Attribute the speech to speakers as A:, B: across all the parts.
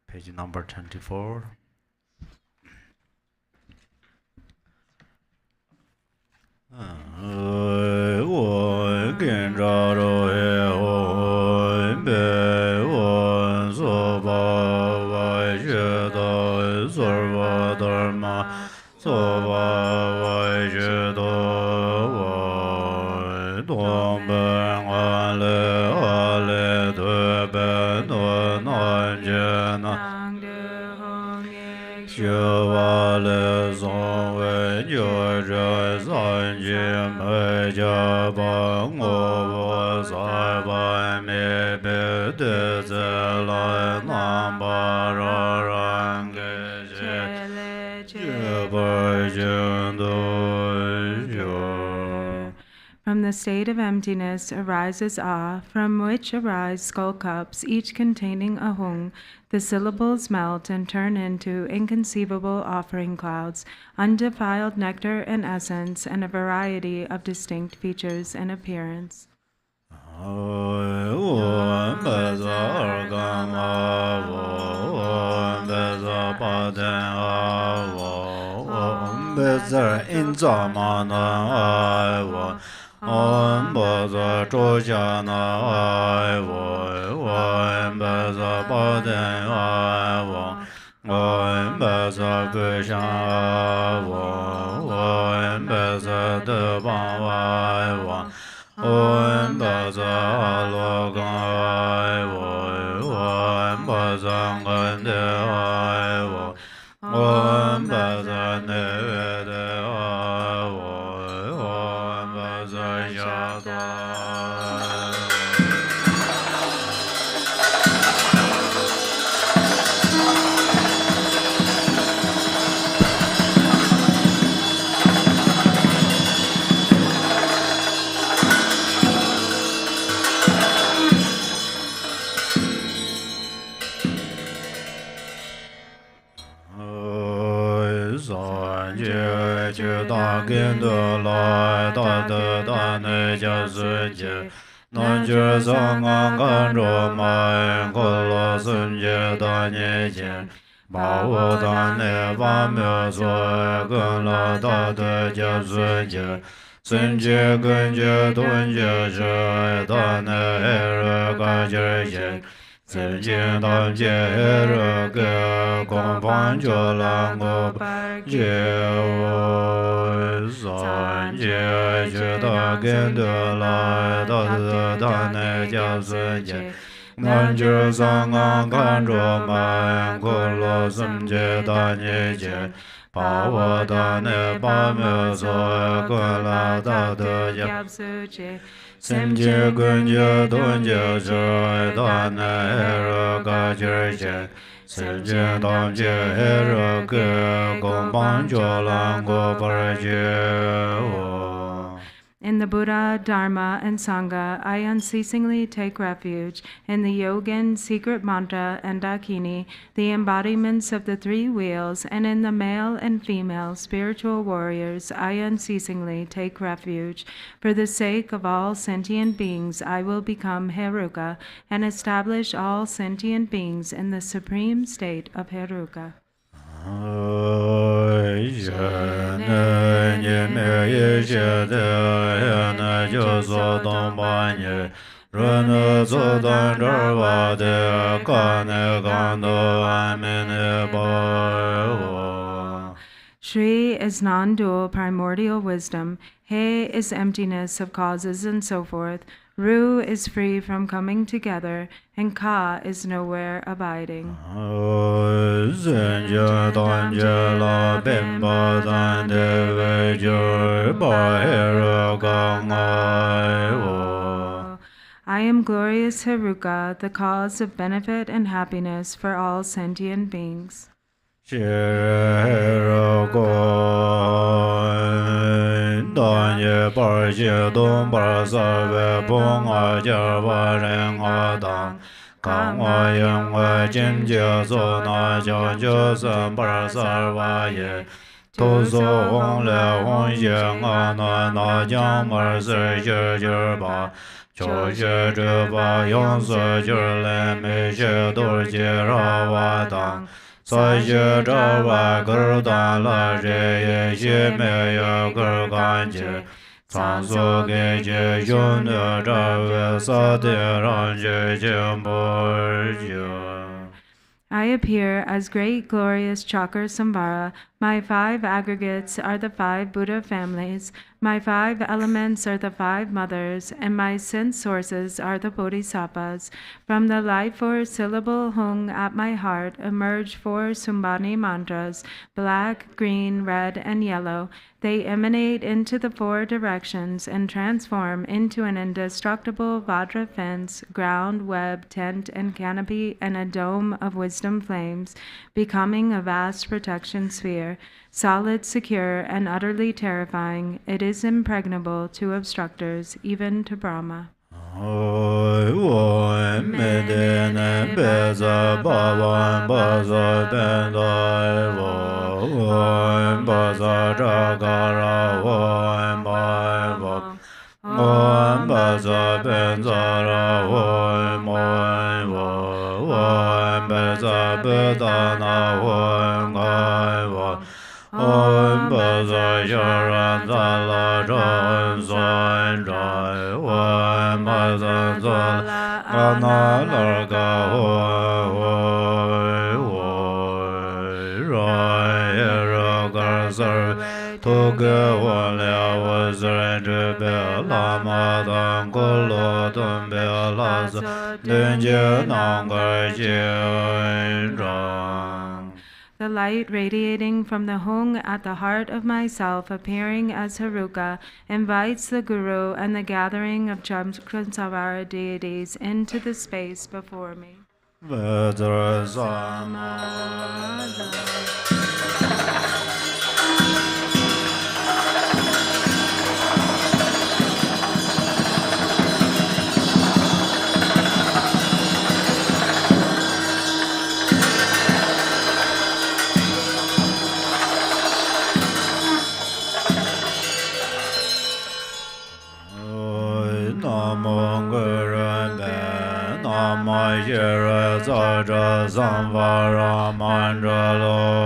A: Page number 24.
B: From the state of emptiness arises Ah, from which arise skull cups, each containing a Hung. The syllables melt and turn into inconceivable offering clouds, undefiled nectar and essence, and a variety of distinct features and appearance.
A: Om Baza Trojana Om Baza Baden Om Baza Vishan Om Baza Devan Om Baza Logan Om Baza Gande Om Baza Nede
B: In the Buddha, Dharma, and Sangha, I unceasingly take refuge. In the Yogin, secret mantra, and Dakini, the embodiments of the three wheels, and in the male and female spiritual warriors, I unceasingly take refuge. For the sake of all sentient beings, I will become Heruka and establish all sentient beings in the supreme state of Heruka. Shri is non-dual primordial wisdom. He is emptiness of causes and so forth. Ru is free from coming together, and Ka is nowhere abiding. I am glorious Heruka, the cause of benefit and happiness for all sentient beings. I appear as great glorious Cakrasamvara. My 5 aggregates are the 5 Buddha families. My 5 elements are the 5 mothers, and my sense sources are the bodhisattvas. From the life force syllable hung at my heart emerge 4 Sumbani mantras, black, green, red, and yellow. They emanate into the 4 directions and transform into an indestructible Vajra fence, ground, web, tent, and canopy, and a dome of wisdom flames, becoming a vast protection sphere. Solid, secure, and utterly terrifying, it is impregnable to obstructors, even to Brahma. The light radiating from the hung at the heart of myself, appearing as Heruka, invites the Guru and the gathering of Cakrasamvara deities into the space before me.
A: Cakrasamvara mandala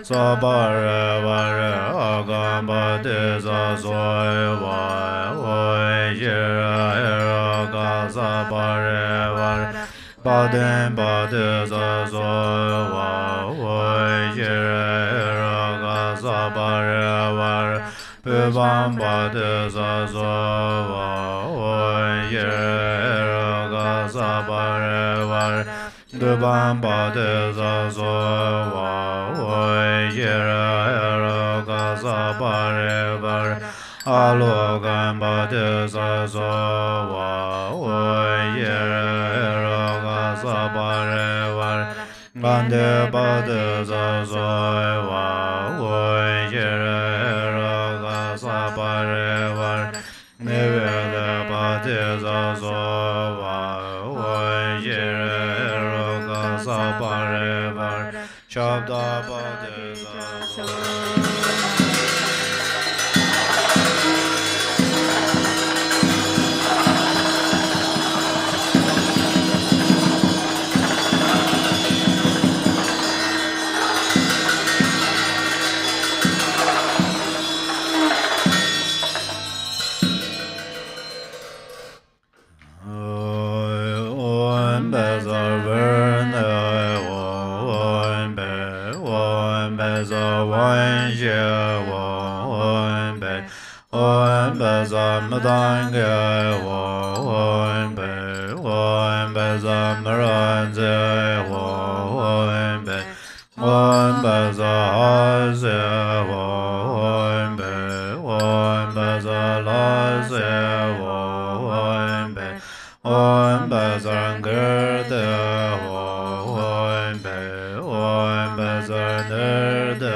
A: sabara vara agamba desa soiva sabara vara baden badesa soiva sabara vara Pubam badesa soiva sabara Dubam badesa soiva sabara Alogan badesa soiva sabara Bande badesa soiva sabara Niveda badesa soiva sabara Shabda badesa soiva Zamranze Wombe Wombazaze Wombe Wombazalaze Wombe Wombazangerde Wombe Wombazanerde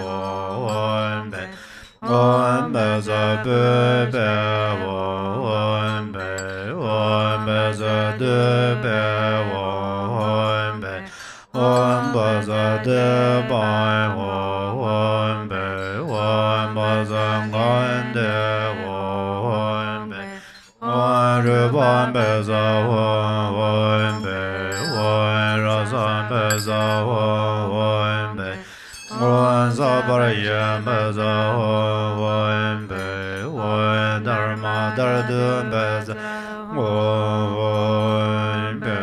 A: Wombe Wombazabebe Wombe Wombazadebe Wombe Wombazadebe Wombe Wombazangande Wombe Womrubambeza Wombe Womrazambeza Wombe Womzabarayambeza Wombe Womdharmadardambeza Wombe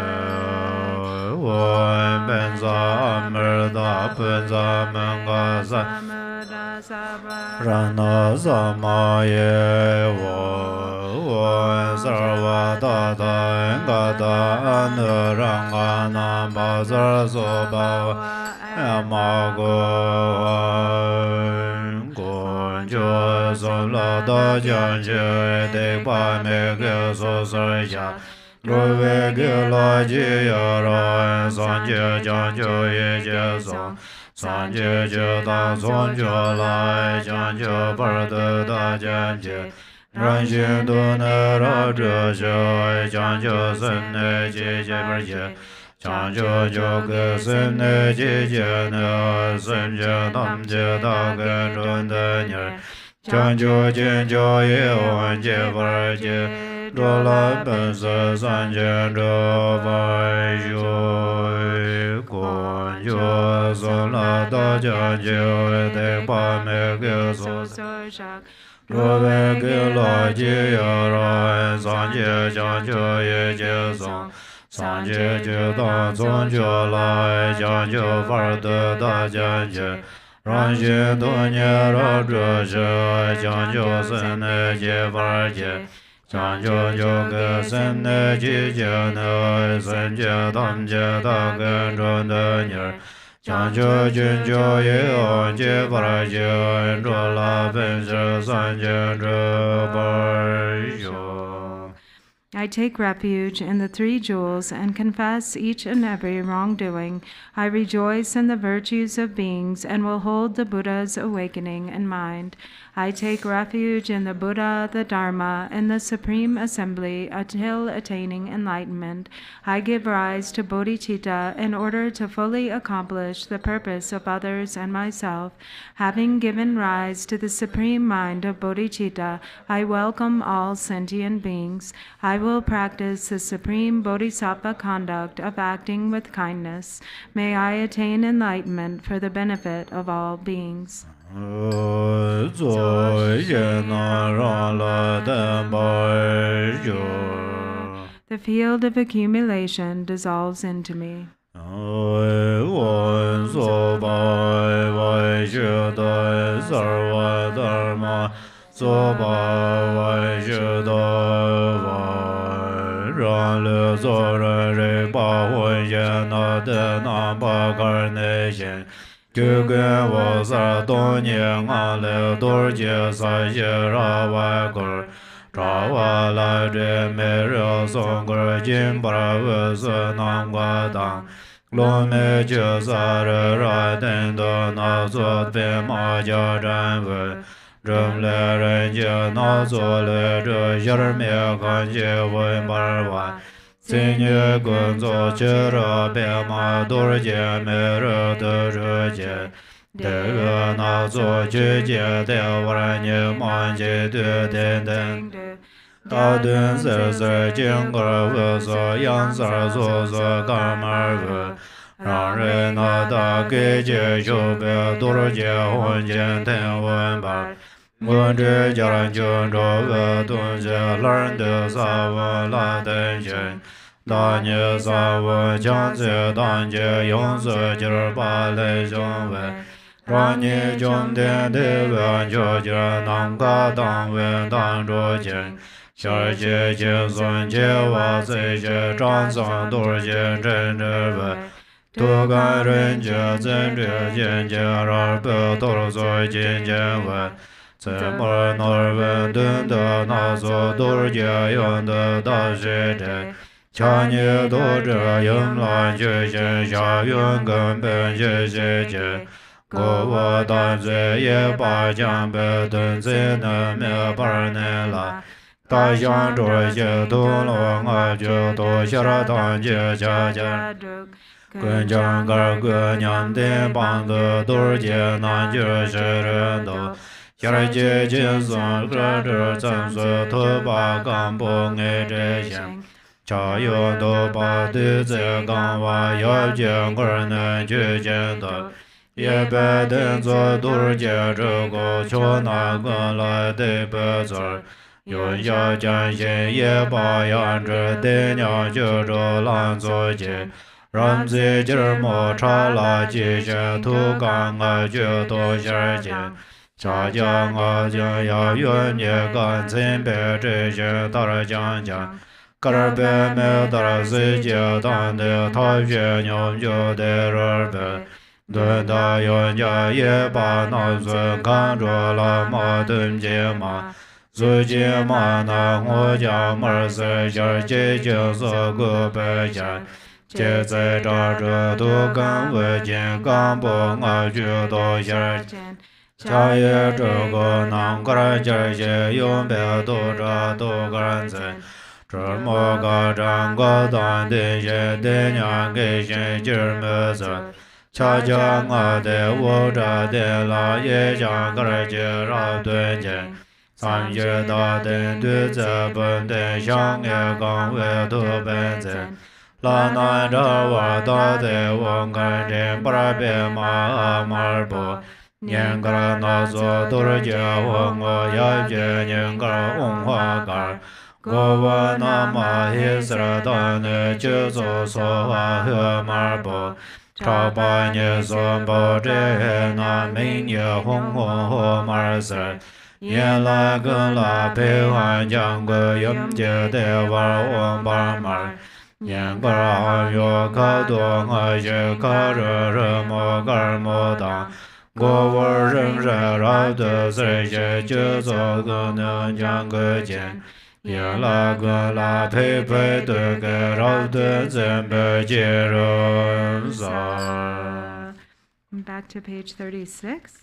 A: Wombenza Amrda Penza Mangasa Ratna Samaye Sarvadada Engada Anurangana Bazar Soba Yamago Gonjo Solada Janjo Dekpa Mege Sosarja Rove Gila Jiyara Sanje Janjo Yeje Song Sanje Jeda Sonjo Lai Janjo Parda Da Janje Ranshin Duna Raja Shai Janjo Sene Jeje Parje Janjo Joga Sene Jeje Na Sanje Namje Daga Runda Nyer Janjo Jinjo Yeon Je Parje Dola Bensa Sanje Dova Joi Gonjo Sola Da Janjo De Pa Mege Sosa Rove Gila Jiyara Sanje Janjo Yeje Song Sanje Jida Zonjo Lai Janjo Varda Da Janje Ranshin Dunya Raja Shai Janjo Sene Je Varje Janjo Yoga Sene Jije Na Sanje Tamje Da Gen Nyer Janjo Jinjo Yeon Je Varje Drola Benja Sanje Drabarjo.
B: I take refuge in the three jewels and confess each and every wrongdoing. I rejoice in the virtues of beings and will hold the Buddha's awakening in mind. I take refuge in the Buddha, the Dharma, and the Supreme Assembly until attaining enlightenment. I give rise to bodhicitta in order to fully accomplish the purpose of others and myself. Having given rise to the supreme mind of bodhicitta, I welcome all sentient beings. I will practice the supreme bodhisattva conduct of acting with kindness. May I attain enlightenment for the benefit of all beings. The field of accumulation dissolves into me.
A: Kugen wasa donye ngale dorje sa yera wagur Trawa la de mero songur jimbara wasa nangwa dang Lo me je sa re ra den do na zot ve ma ja ran ve Drum le ren je na zo le zhe yer me gan je wen bar wa Sinye gun zo che ra be ma dor je me re de re je De na zo je je de war nye man je de den den Da dun se se jing ge we so yang sa zo zo ga ma ve Rang re na da ge je shu be dor je hon jian ten wen ba Wen zhe jia ran jun zhou we dun je learn de sa wen la den xian Da nye sa wen jiang zi dan je yong zi jir ba le xiong wei Rang nye jiong dian de wen jiu jir nang ga dang wen dan zhuo jian 小姐姐孙姐娃子姐张桑多姐真之位，多干人家真之见见二百多岁见见位，怎么那问顿的那所多姐用的大学者，强你多这用来就先下用根本就谢谢。我当罪也把江北顿子能没把人来。大象这些土龙啊，就多些了当家家家。跟江个个娘的帮的多些，那就是人多。下来姐姐送这真是头把干部爱这些。茶园都把对子干完，要见个能去见的。也别等做多些这个，瞧那个来的不字。用下将心也把养着爹娘就着懒做节，让自己莫查垃圾些土干啊就多些钱，家家啊将要用你干净别这些大讲讲，个儿别没得自己当的他学牛就得人别。对他用家也把那孙看着了马顿节嘛。自己嘛那我家门是下姐姐是个白家，姐在这都跟我见干部我就到下见，家也这个南个姐姐用别多着多个人在，这么个整个当的些的娘给些姐们子。恰恰我的我这的老爷家个姐让对见。三月大灯对着本的香叶刚为土本子，拉南这瓦大的王干人不拉别马马布，年个那座都是结婚我要结年个红花杆，我问那马黑色的呢就做说话和马布。朝八年算报这那明年红红和马色。原来跟那陪玩讲过永久的玩王八马，年个还有可多我些可热什么个么当，我玩人生绕的这些就做个能讲个见，原来跟那陪陪的个绕的真不接人生。
B: Back to page 36.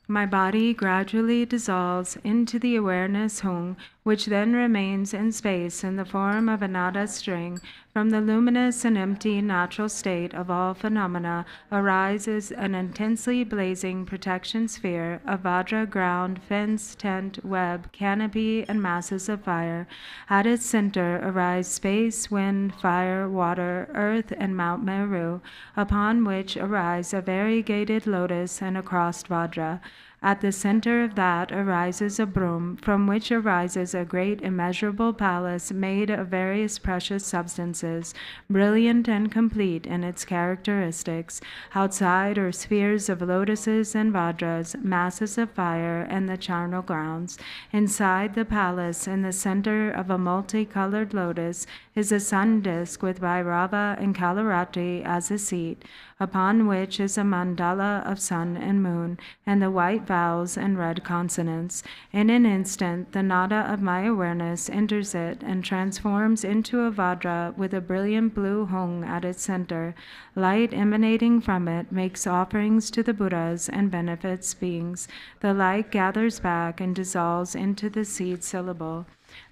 B: My body gradually dissolves into the awareness Hung, which then remains in space in the form of a nada string. From the luminous and empty natural state of all phenomena arises an intensely blazing protection sphere of Vajra ground, fence, tent, web, canopy, and masses of fire. At its center arise space, wind, fire, water, earth, and Mount Meru, upon which arise a variegated lotus and a crossed Vajra. At the center of that arises a broom, from which arises a great immeasurable palace made of various precious substances, brilliant and complete in its characteristics. Outside are spheres of lotuses and vajras, masses of fire, and the charnel grounds. Inside the palace, in the center of a multicolored lotus, is a sun disk with Bhairava and Kalarati as a seat, upon which is a mandala of sun and moon, and the white vows and red consonants. In an instant, the nada of my awareness enters it and transforms into a vajra with a brilliant blue hung at its center. Light emanating from it makes offerings to the Buddhas and benefits beings. The light gathers back and dissolves into the seed syllable.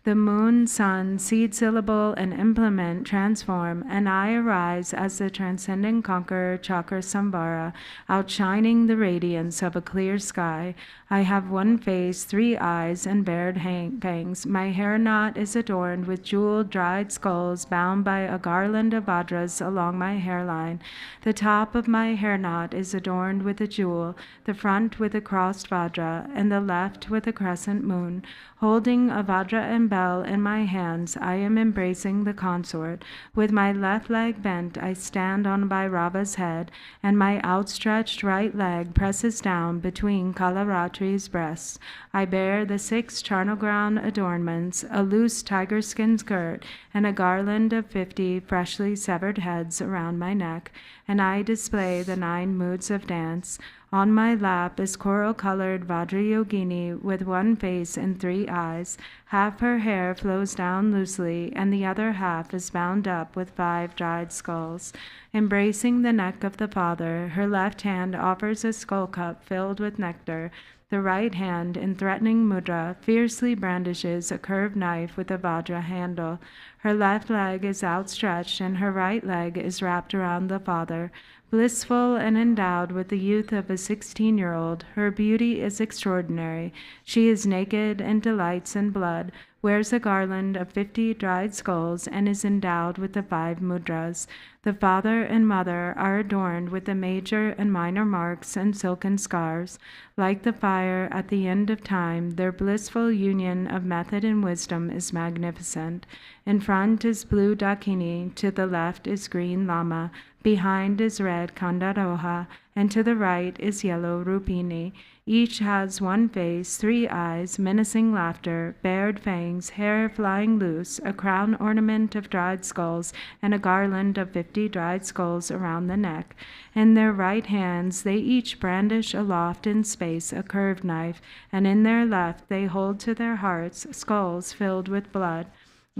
B: The moon, sun, seed syllable, and implement transform, and I arise as the transcendent conqueror Cakrasamvara, outshining the radiance of a clear sky. I have one face, 3 eyes, and bared fangs. My hair knot is adorned with jeweled dried skulls bound by a garland of vajras along my hairline. The top of my hair knot is adorned with a jewel, the front with a crossed vajra, and the left with a crescent moon. Holding a vajra and bell in my hands, I am embracing the consort. With my left leg bent, I stand on Bhairava's head, and my outstretched right leg presses down between Kalaratri's breasts. I bear the 6 charnel-ground adornments, a loose tiger skin skirt, and a garland of 50 freshly severed heads around my neck, and I display the 9 moods of dance. On my lap is coral-colored Vajrayogini with 1 face and 3 eyes. Half her hair flows down loosely, and the other half is bound up with 5 dried skulls. Embracing the neck of the father, her left hand offers a skull cup filled with nectar. The right hand, in threatening mudra, fiercely brandishes a curved knife with a vajra handle. Her left leg is outstretched, and her right leg is wrapped around the father. Blissful and endowed with the youth of a 16-year-old, her beauty is extraordinary. She is naked and delights in blood, wears a garland of 50 dried skulls, and is endowed with the 5 mudras. The father and mother are adorned with the major and minor marks and silken scarves. Like the fire at the end of time, their blissful union of method and wisdom is magnificent. In front is blue Dakini, to the left is green Lama, behind is red Kandaroha, and to the right is yellow Rupini. Each has 1 face, 3 eyes, menacing laughter, bared fangs, hair flying loose, a crown ornament of dried skulls, and a garland of 50 dried skulls around the neck. In their right hands they each brandish aloft in space a curved knife, and in their left they hold to their hearts skulls filled with blood.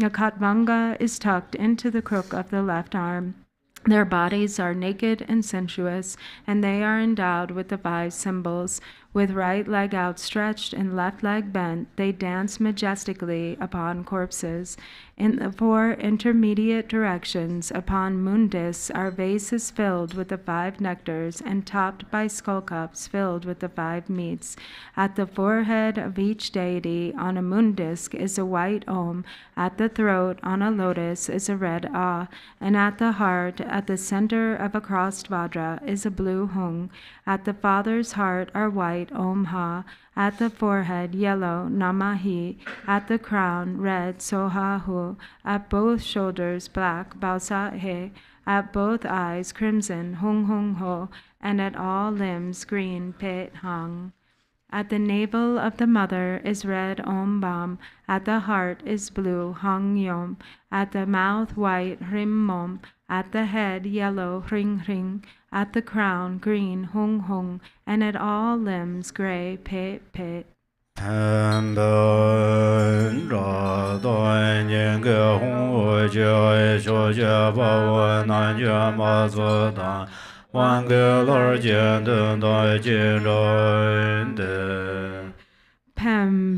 B: A katvanga is tucked into the crook of the left arm. Their bodies are naked and sensuous, and they are endowed with the 5 symbols. With right leg outstretched and left leg bent, they dance majestically upon corpses. In the 4 intermediate directions, upon mundis, are vases filled with the 5 nectars and topped by skull cups filled with the 5 meats. At the forehead of each deity on a mundisc is a white om, at the throat on a lotus is a red ah, and at the heart, at the center of a crossed vajra, is a blue hung. At the father's heart are white om ha, at the forehead yellow namahi, at the crown red soha hu, at both shoulders black bausa he, at both eyes crimson hung hung ho, and at all limbs green pet hang. At the navel of the mother is red om bam, at the heart is blue hang yom, at the mouth white rim mom, at the head yellow ring ring, at the crown green hung hung, and at all limbs gray pet pet. Pem,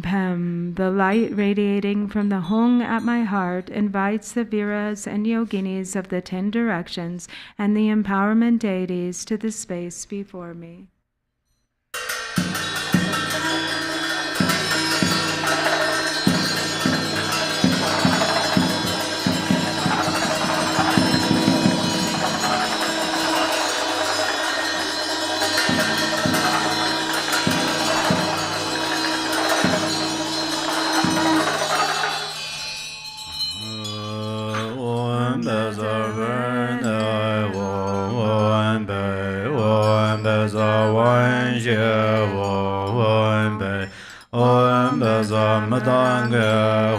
B: pem, the light radiating from the hung at my heart invites the viras and yoginis of the 10 directions and the empowerment deities to the space before me.
A: Dharma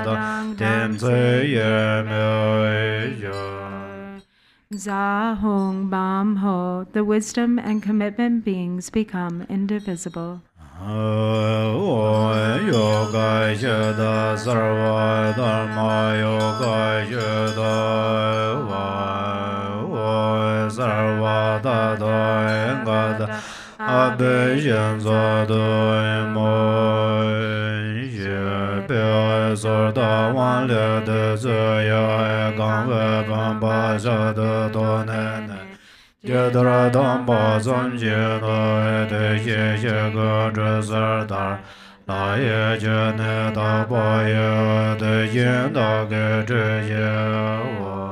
A: dang tem tse ye me yo.
B: Za Hong Bam Ho, the wisdom and commitment beings become indivisible.
A: Yoga Shada Sarva Dharma Yoga Shada Sarva Dada Engada Abhijan Zado Mo Ye Sorda Wan Le De Zaya Gang Ve Ban Ba Shada Donen Yedra Damba Zanjina De Ye Ge Zhe Sardar La Ye Jene Da Ba Ye De Yin Da Ge Zhe Ye Wa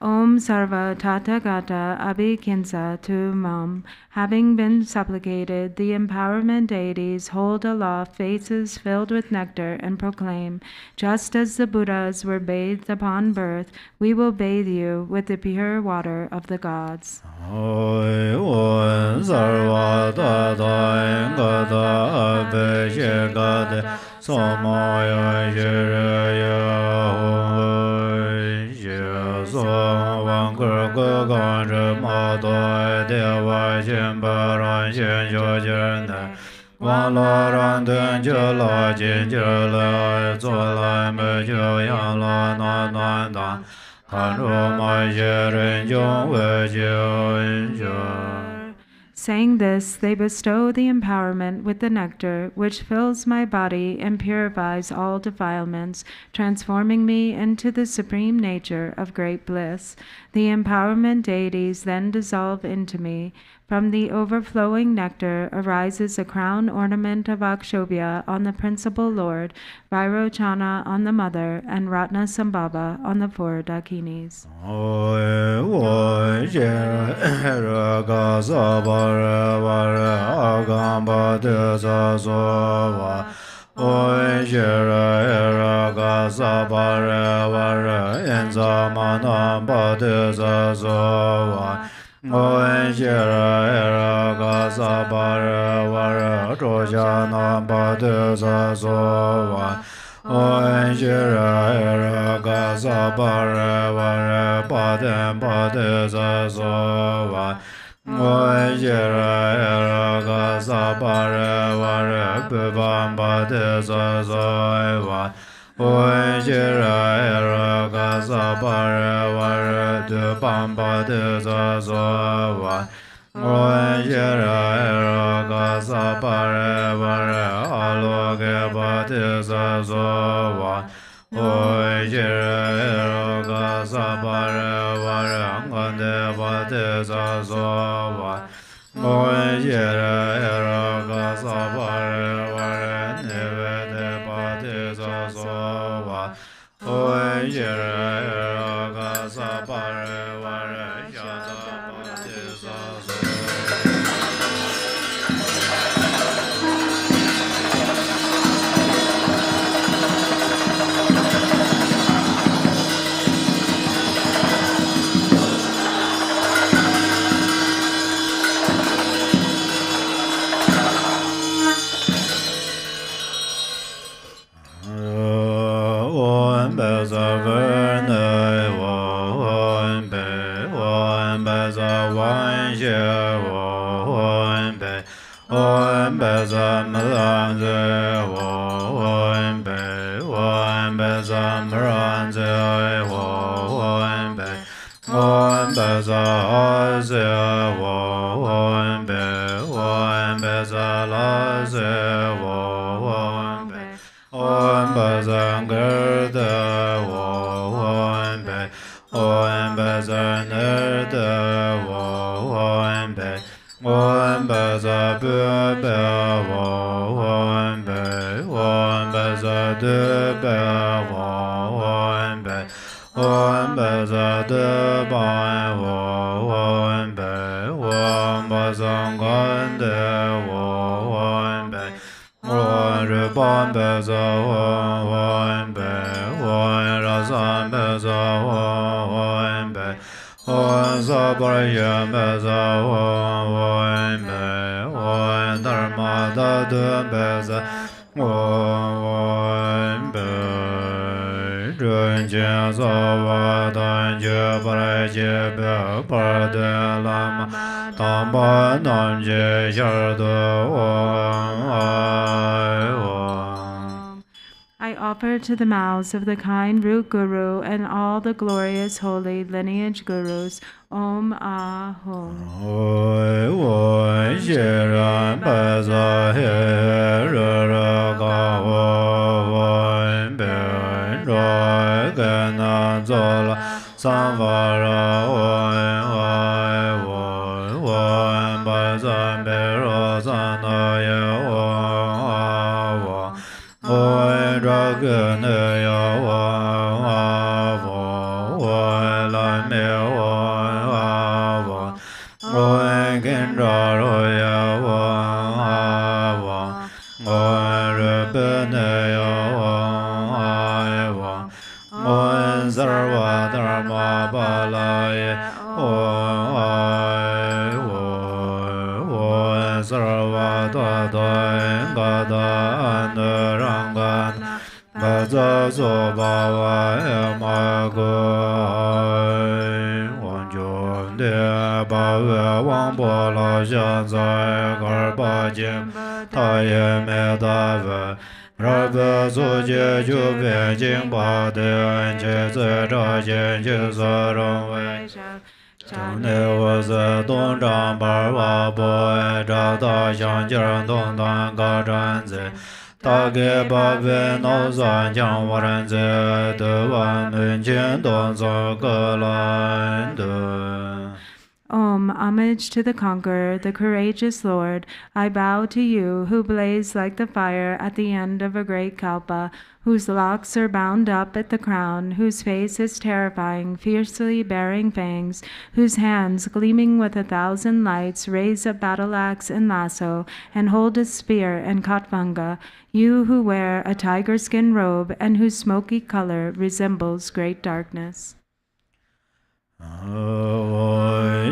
B: Om Sarva Tathagata Abhikinsa Tu Mam. Having been supplicated, the empowerment deities hold aloft vases filled with nectar and proclaim, just as the Buddhas were bathed upon birth, we will bathe you with the pure water of the gods.
A: Sarva Tata Engada Abhishekade Samaya Shiraya Vangur Ganga Mado Deva Shimbaran Shen Jojana Vala Randan Jala Jinjala Zola Mejo Yala Nananda Kanro Majerin Jong
B: Saying this, they bestow the empowerment with the nectar, which fills my body and purifies all defilements, transforming me into the supreme nature of great bliss. The empowerment deities then dissolve into me. From the overflowing nectar arises a crown ornament of Akshobhya on the principal lord, Vairochana on the mother, and Ratna Sambhava on the four Dakinis.
A: Oen shira era gasa bara vara trojana bade sa sova. Oen shira era gasa bara vara bade bade sa sova. Oen shira era gasa bara vara bubam bade sa sova. Oen shira era gasa bara vara dubam bade sa sova. Oen shira era gasa bara vara aloge bade sa sova. Oen shira era gasa bara vara ngande bade sa sova. Oen shira era gasa bara vara nevede bade sa sova. Oen shira era gasa bara vara shada bade sa sova. Dharma Jin Sawa Dan Je Para Je Be Para De Lama Tamba Nam Je Shardo
B: I offer to the mouths of the kind root guru and all the glorious holy lineage gurus. Om Ah Hum.
A: Oi Oi Shiran Baza He Ra Ga Oi Ben Roi Gana Zola Samvara Oi Oi Oi Baza Bero Sana Ye Oi Dragon Ya Oi La Me Oi Gendra Roya Oi Rebene Oi Sarva Dharma Balaya Oi Sarva Dada Gada Anurangana Gaza Sobhava Magai Wanjon De Bhava Wangpola Shanzai Garbajim Taye Medava Rabba Suje Juve Jingpa De Anche Zera Jenche Sarong Wei Chane was a Don Ram Barwa Boy Jada Shanjiran Don Dan Gajanze Tage Babe No San Jiang Waranze De Wan Rinchen Dorjee
B: Om, homage to the conqueror, the courageous Lord. I bow to you, who blaze like the fire at the end of a great kalpa, whose locks are bound up at the crown, whose face is terrifying, fiercely bearing fangs, whose hands, gleaming with 1,000 lights, raise a battle axe and lasso, and hold a spear and katvanga. You who wear a tiger skin robe, and whose smoky color resembles great darkness.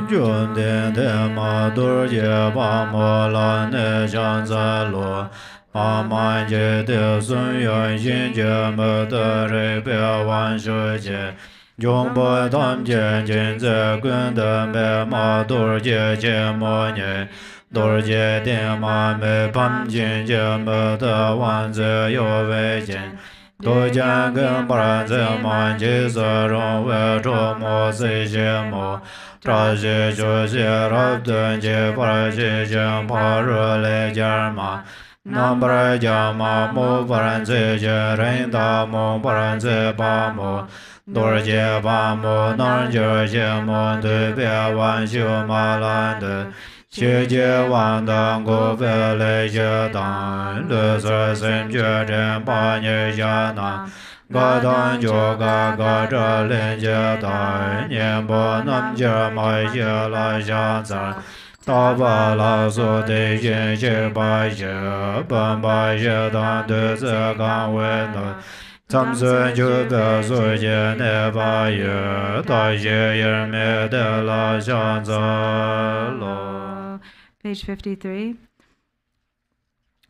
A: Jun Den De Ma Dorjee Pa Mo La Ne Shan Za Lo Pa Man Je De Sun Yuan Xin Je Me De Re Pe Wan Shu Je Jung Bo Tam Jian Jin Ze Gun De Me Ma Dorjee Je Mo Nye Dorjee De Ma Me Pam Jin Je Me De Wan Ze Yo Wei Jin Do Jian Gen Paran Ze Man Ji Se Rong Wei Zhuo Mo Si Xie Mo Tra Xie Zhu Xie Rab Dun Ji Para Xie Jian Pa Ru Le Jian Ma Nam Para Jian Ma Mo Paran Zi Xie Ren Da Mo Paran Zi Pa Mo Dorjee Pa Mo Nan Ji Xie Mo Du Bie Wan Xiu Ma Lan De Xie Jie Wan Dang Gu Fei Le Xie Dan Lu Se Sim Jue Zhen Pa Nye Xia Nan Ga Dan Jo Ga Ga Zhe Lin Jie Dai Nian Bo Nam Jie Mai Xie La Xia Zan Ta Ba La Su Di Xin Xie Ba Xie Ban Ba Xie Dan Du Zi Gan Wei Nu Tam Sun Ju Be Su Jie Ne Ba Ye Da Xie Yin Me De La Xia Zan Lo.
B: Page 53.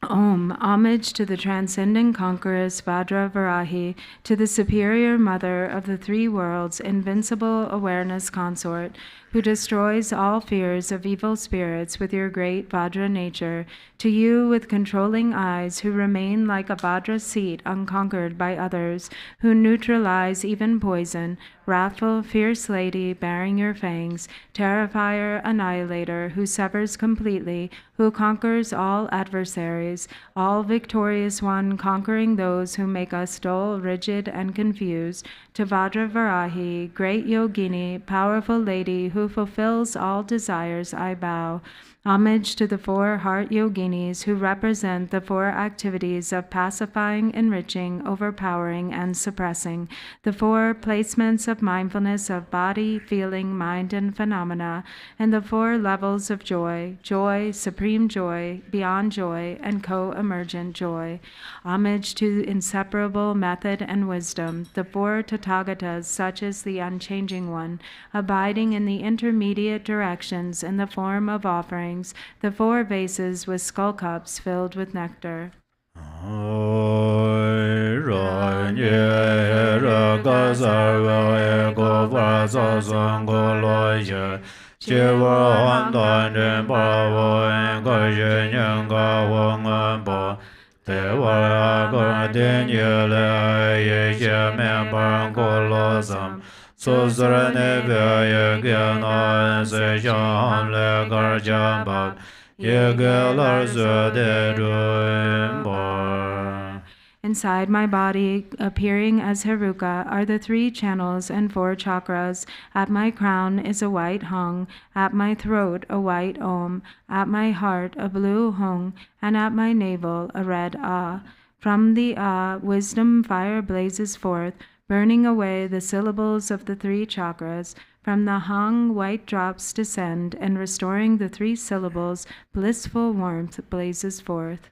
B: Om, homage to the transcendent conqueress Vajravarahi, to the superior mother of the three worlds, invincible awareness consort, who destroys all fears of evil spirits with your great Vajra nature, to you with controlling eyes who remain like a Vajra seat unconquered by others, who neutralize even poison, wrathful, fierce lady bearing your fangs, terrifier, annihilator, who severs completely, who conquers all adversaries, all victorious one, conquering those who make us dull, rigid, and confused, to Vajravarahi, great yogini, powerful lady who fulfills all desires, I bow. Homage to the 4 heart yoginis who represent the 4 activities of pacifying, enriching, overpowering, and suppressing, the 4 placements of mindfulness of body, feeling, mind, and phenomena, and the 4 levels of joy, joy, supreme joy, beyond joy, and co-emergent joy. Homage to inseparable method and wisdom, the 4 Tathagatas, such as the unchanging one, abiding in the intermediate directions in the form of offering, the 4 vases with skull cups filled with nectar. Inside my body, appearing as Heruka, are the 3 channels and 4 chakras. At my crown is a white hung, at my throat a white om, at my heart a blue hung, and at my navel a red ah. From the ah, wisdom fire blazes forth, burning away the syllables of the 3 chakras. From the hung, white drops descend, and restoring the 3 syllables, blissful warmth blazes forth.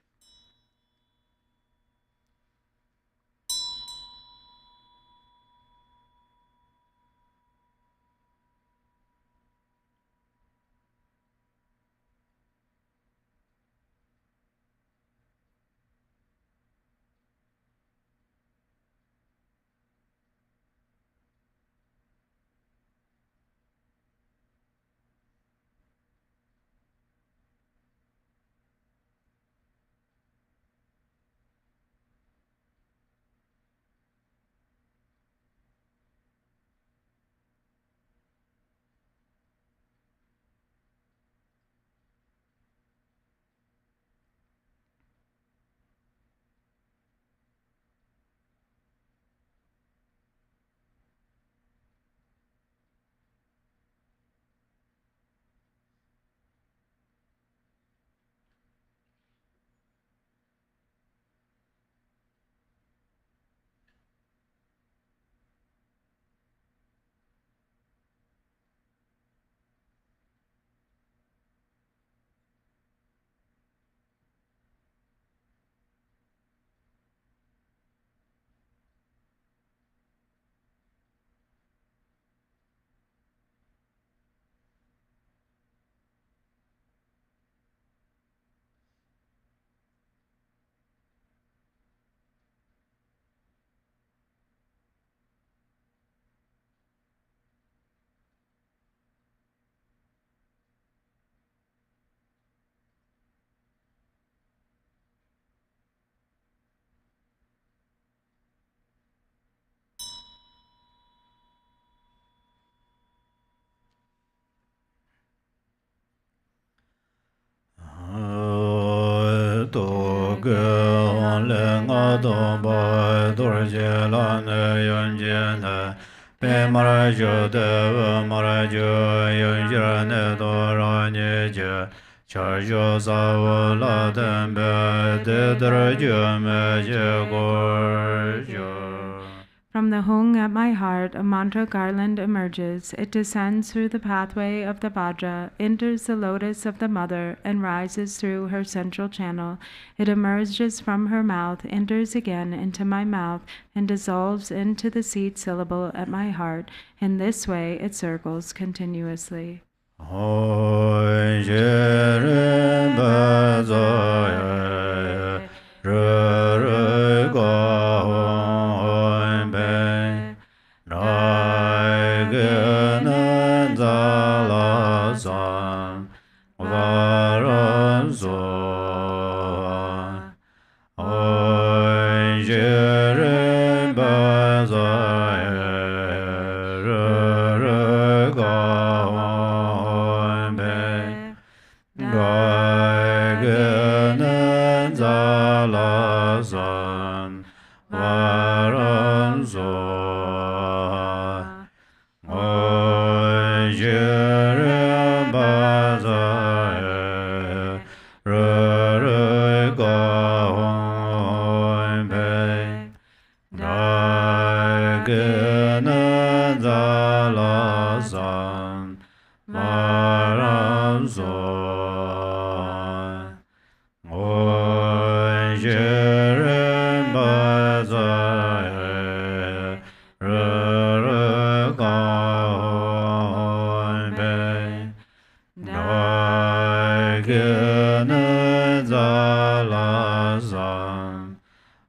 B: From the hung at my heart, a mantra garland emerges. It descends through the pathway of the Vajra, enters the lotus of the mother, and rises through her central channel. It emerges from her mouth, enters again into my mouth, and dissolves into the seed syllable at my heart. In this way, it circles continuously.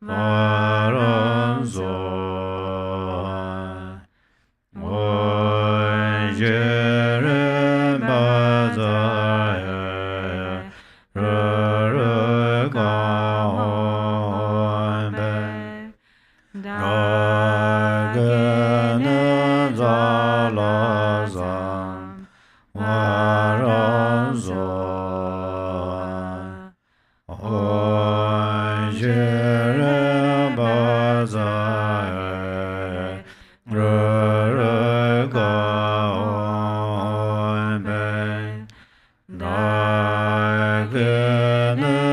A: Varanzo Dawa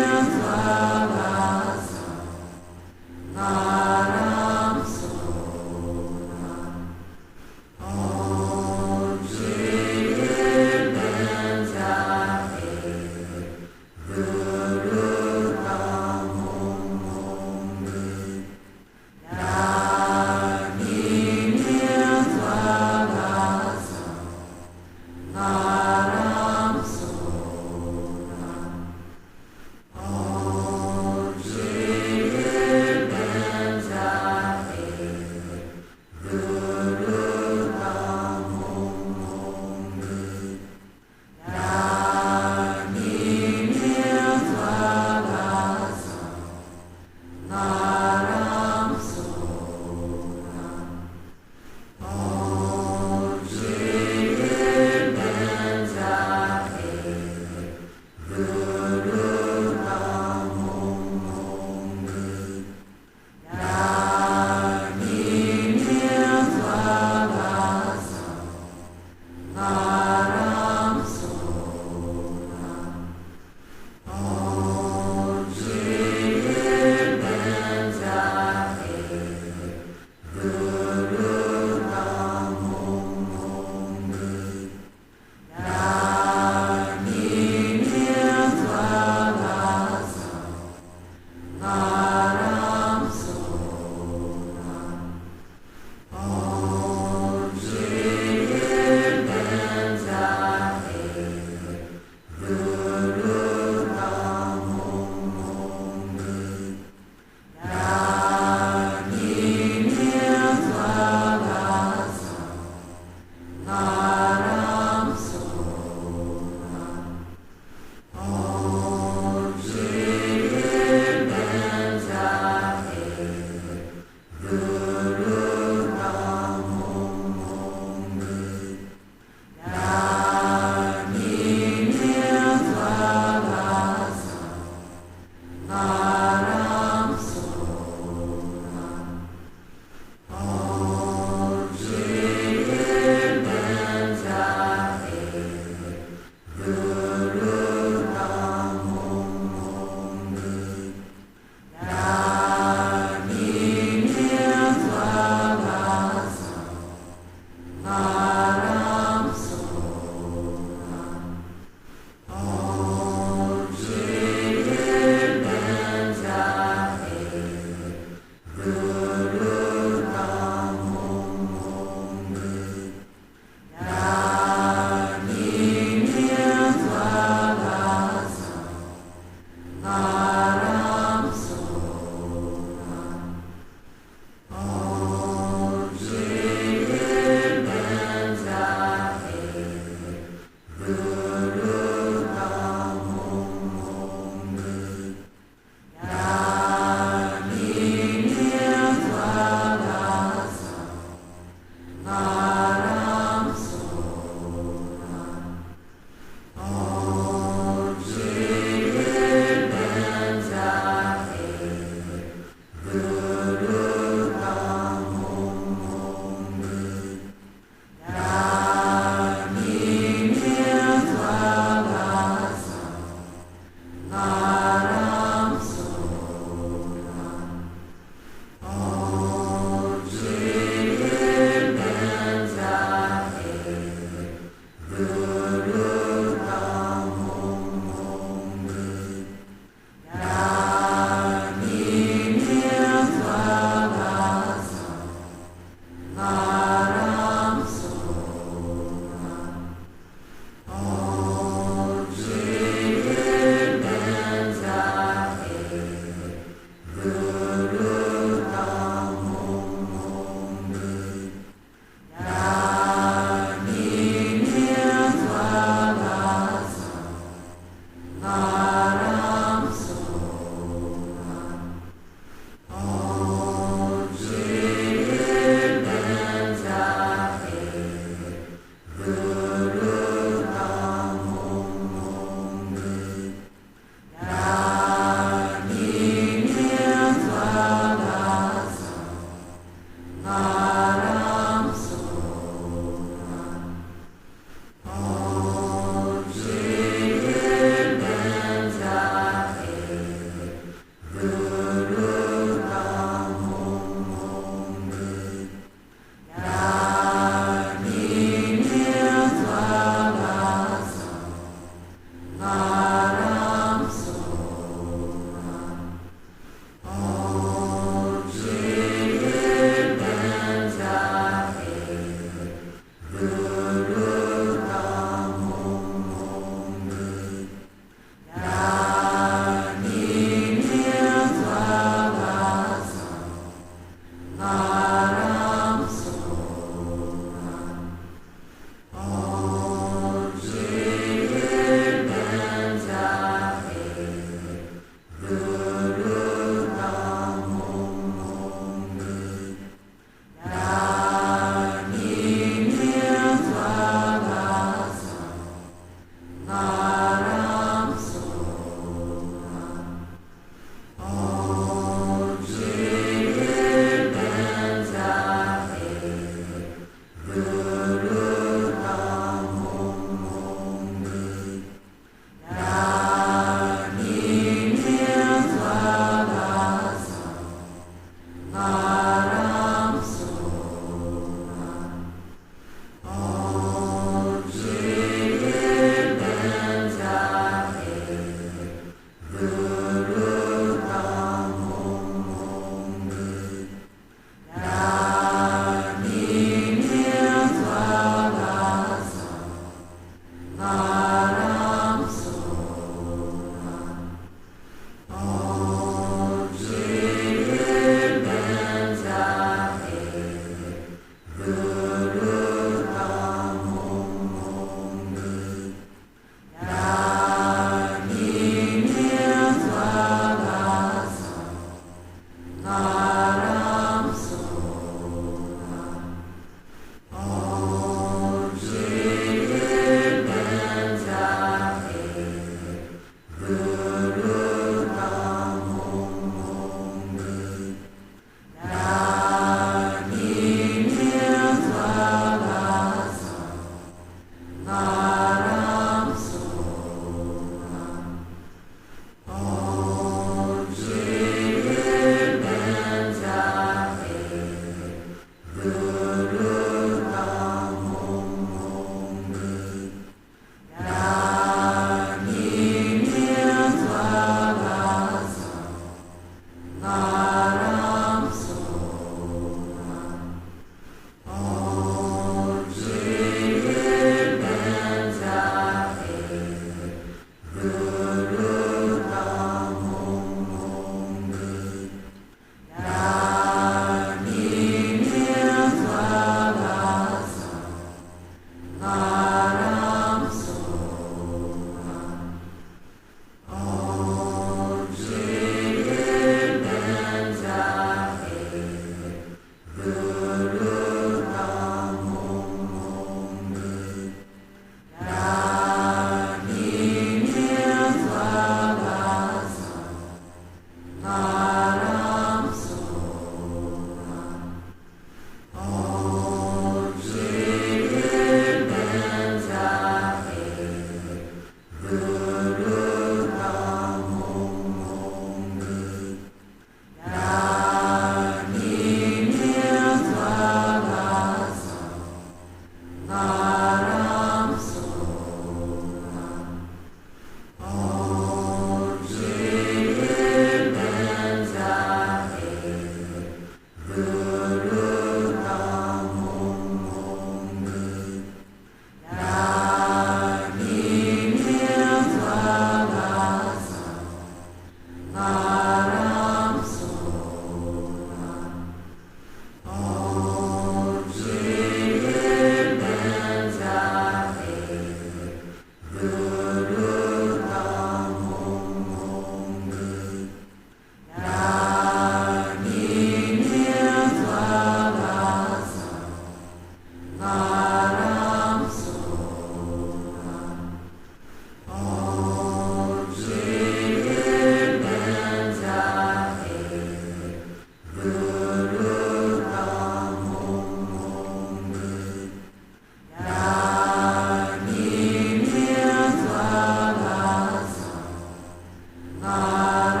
C: Om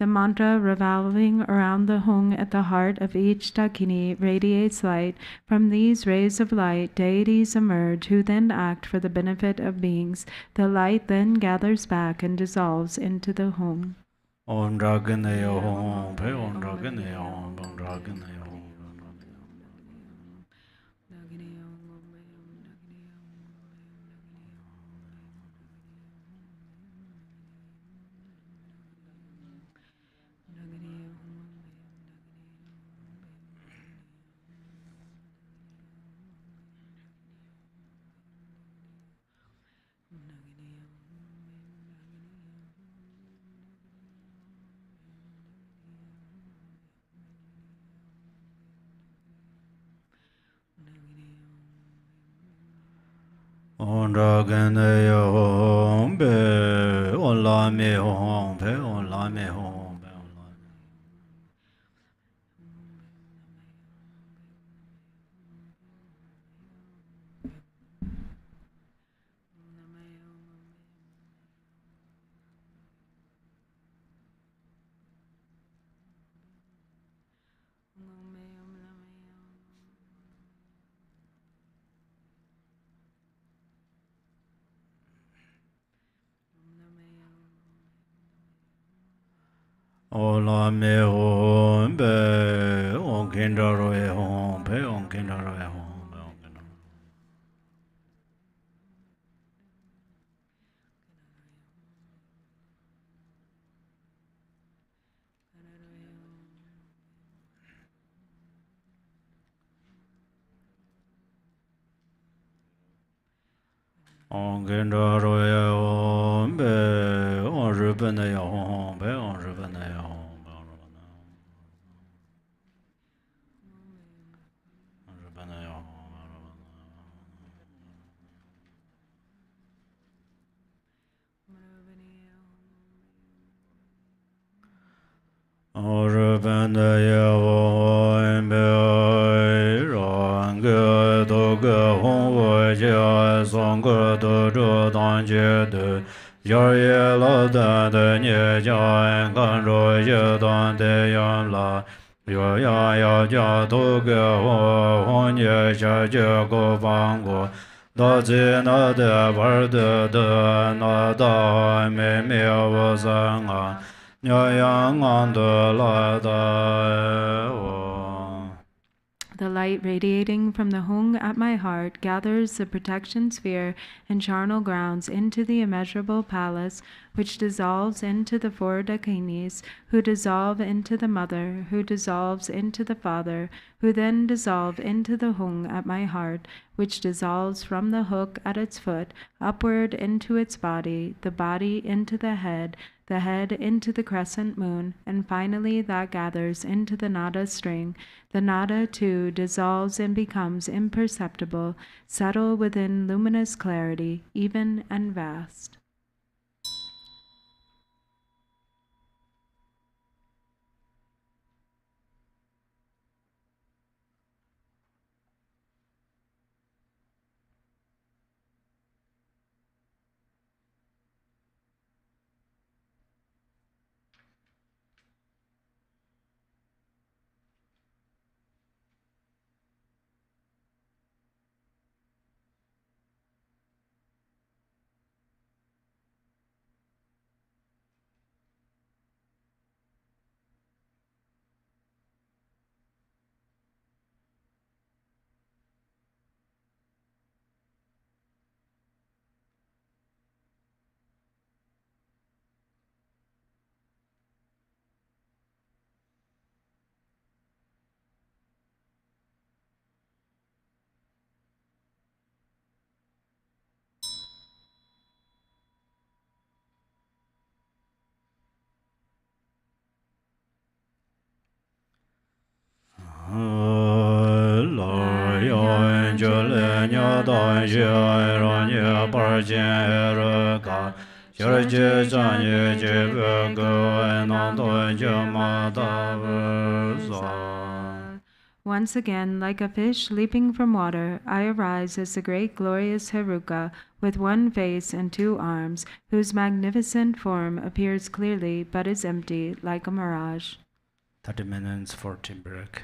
B: The mantra revolving around the hung at the heart of each dakini radiates light. From these rays of light, deities emerge who then act for the benefit of beings. The light then gathers back and dissolves into the hung.
A: Om Dragane Om Pe Om Dragane Om Dragane Om. Om Dragane Om Pe Om Lama Om Pe Om Lama Om Pe Om Lama. Olame Om Pe Om Kindaro Om Pe Om Kindaro Om Pe Om Kindaro. Om Kindaro Om Pe Om Rupane Om Pe Om Rupane Om.
B: The light radiating from the Hung at my heart gathers the protection sphere and charnel grounds into the immeasurable palace, which dissolves into the four Dakinis, who dissolve into the Mother, who dissolves into the Father, who then dissolve into the Hung at my heart, which dissolves from the hook at its foot, upward into its body, the body into the head into the crescent moon, and finally that gathers into the nada string. The nada, too, dissolves and becomes imperceptible, subtle within luminous clarity, even and vast. Once again, like a fish leaping from water, I arise as the great glorious Heruka, with one face and two arms, whose magnificent form appears clearly but is empty, like a mirage.
A: 30 minutes for tea break.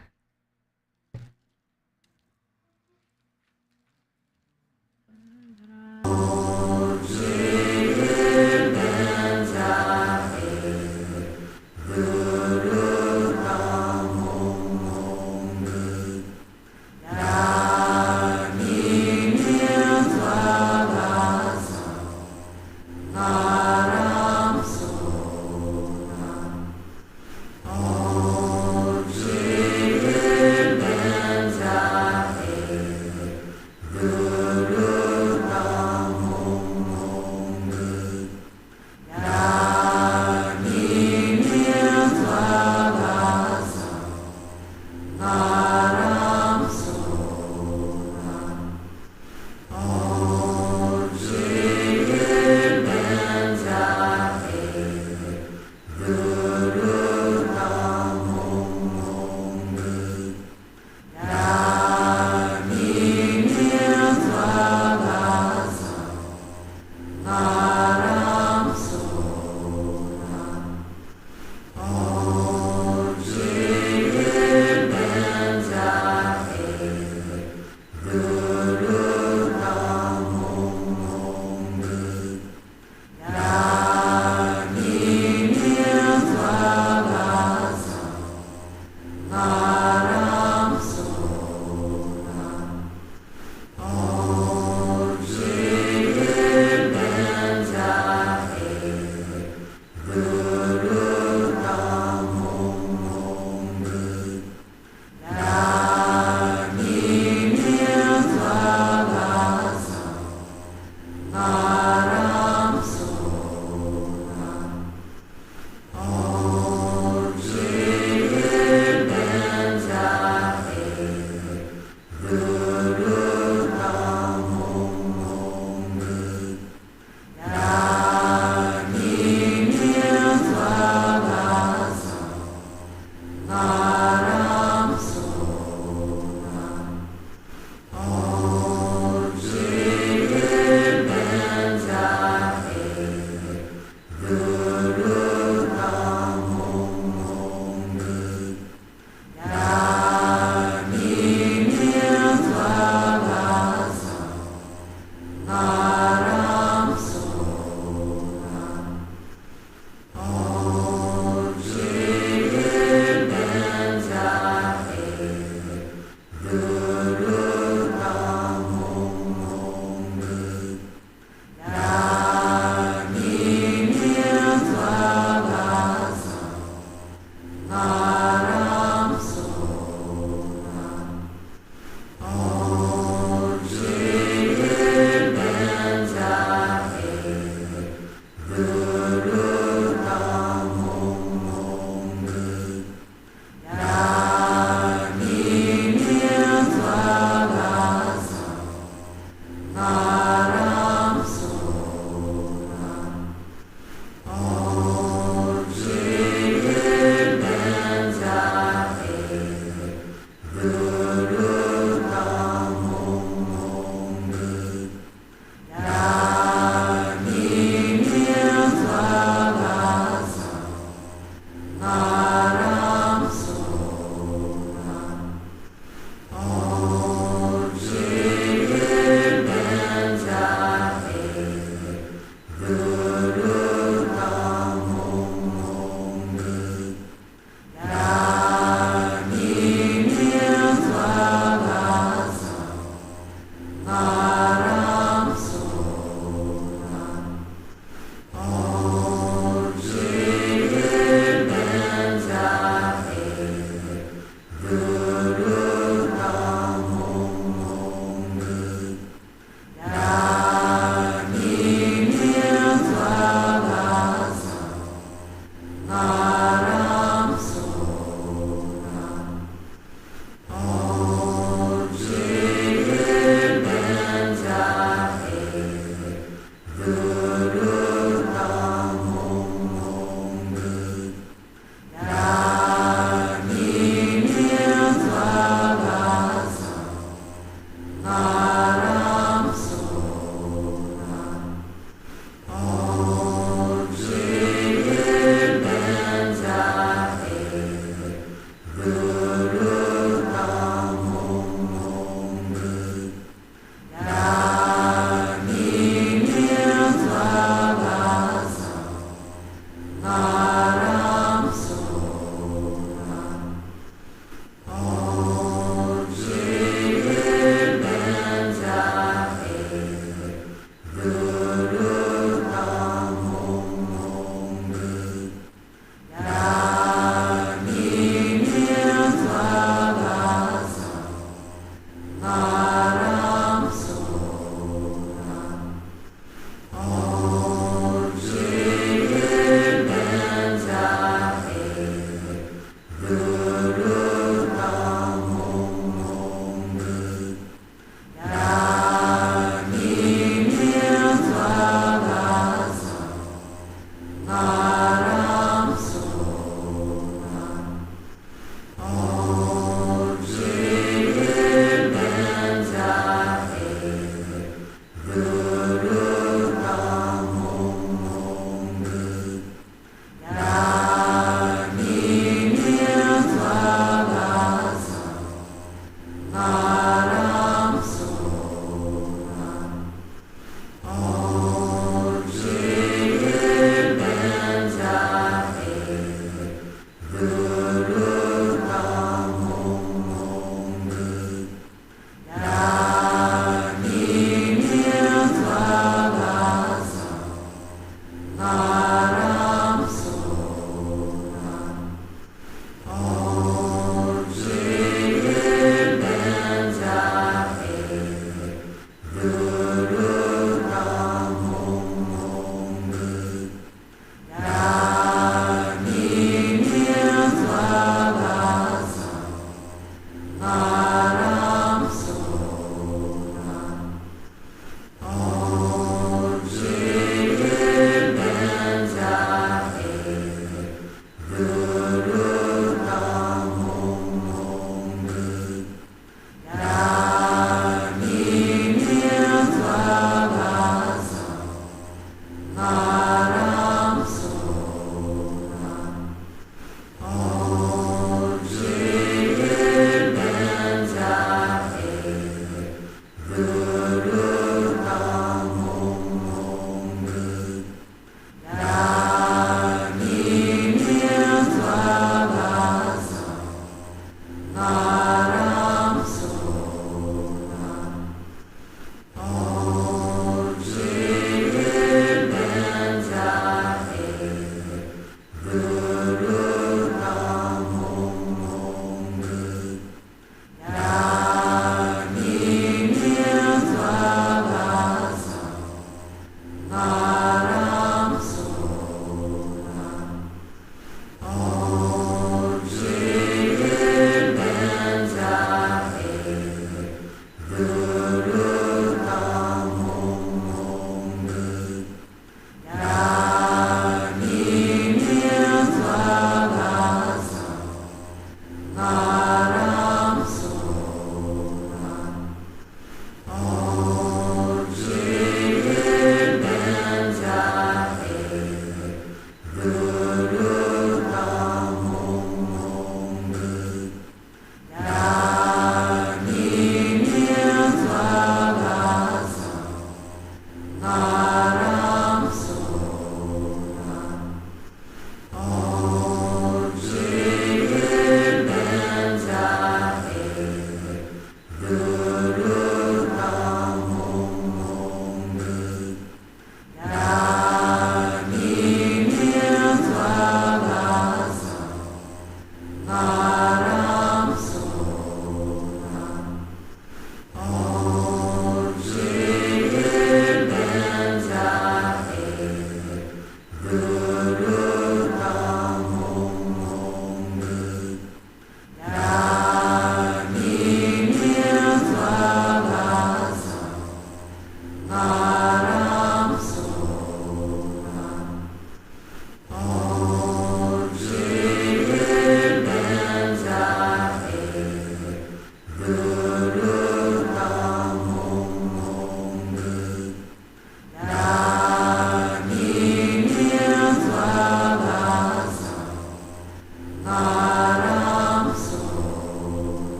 C: Om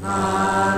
C: Om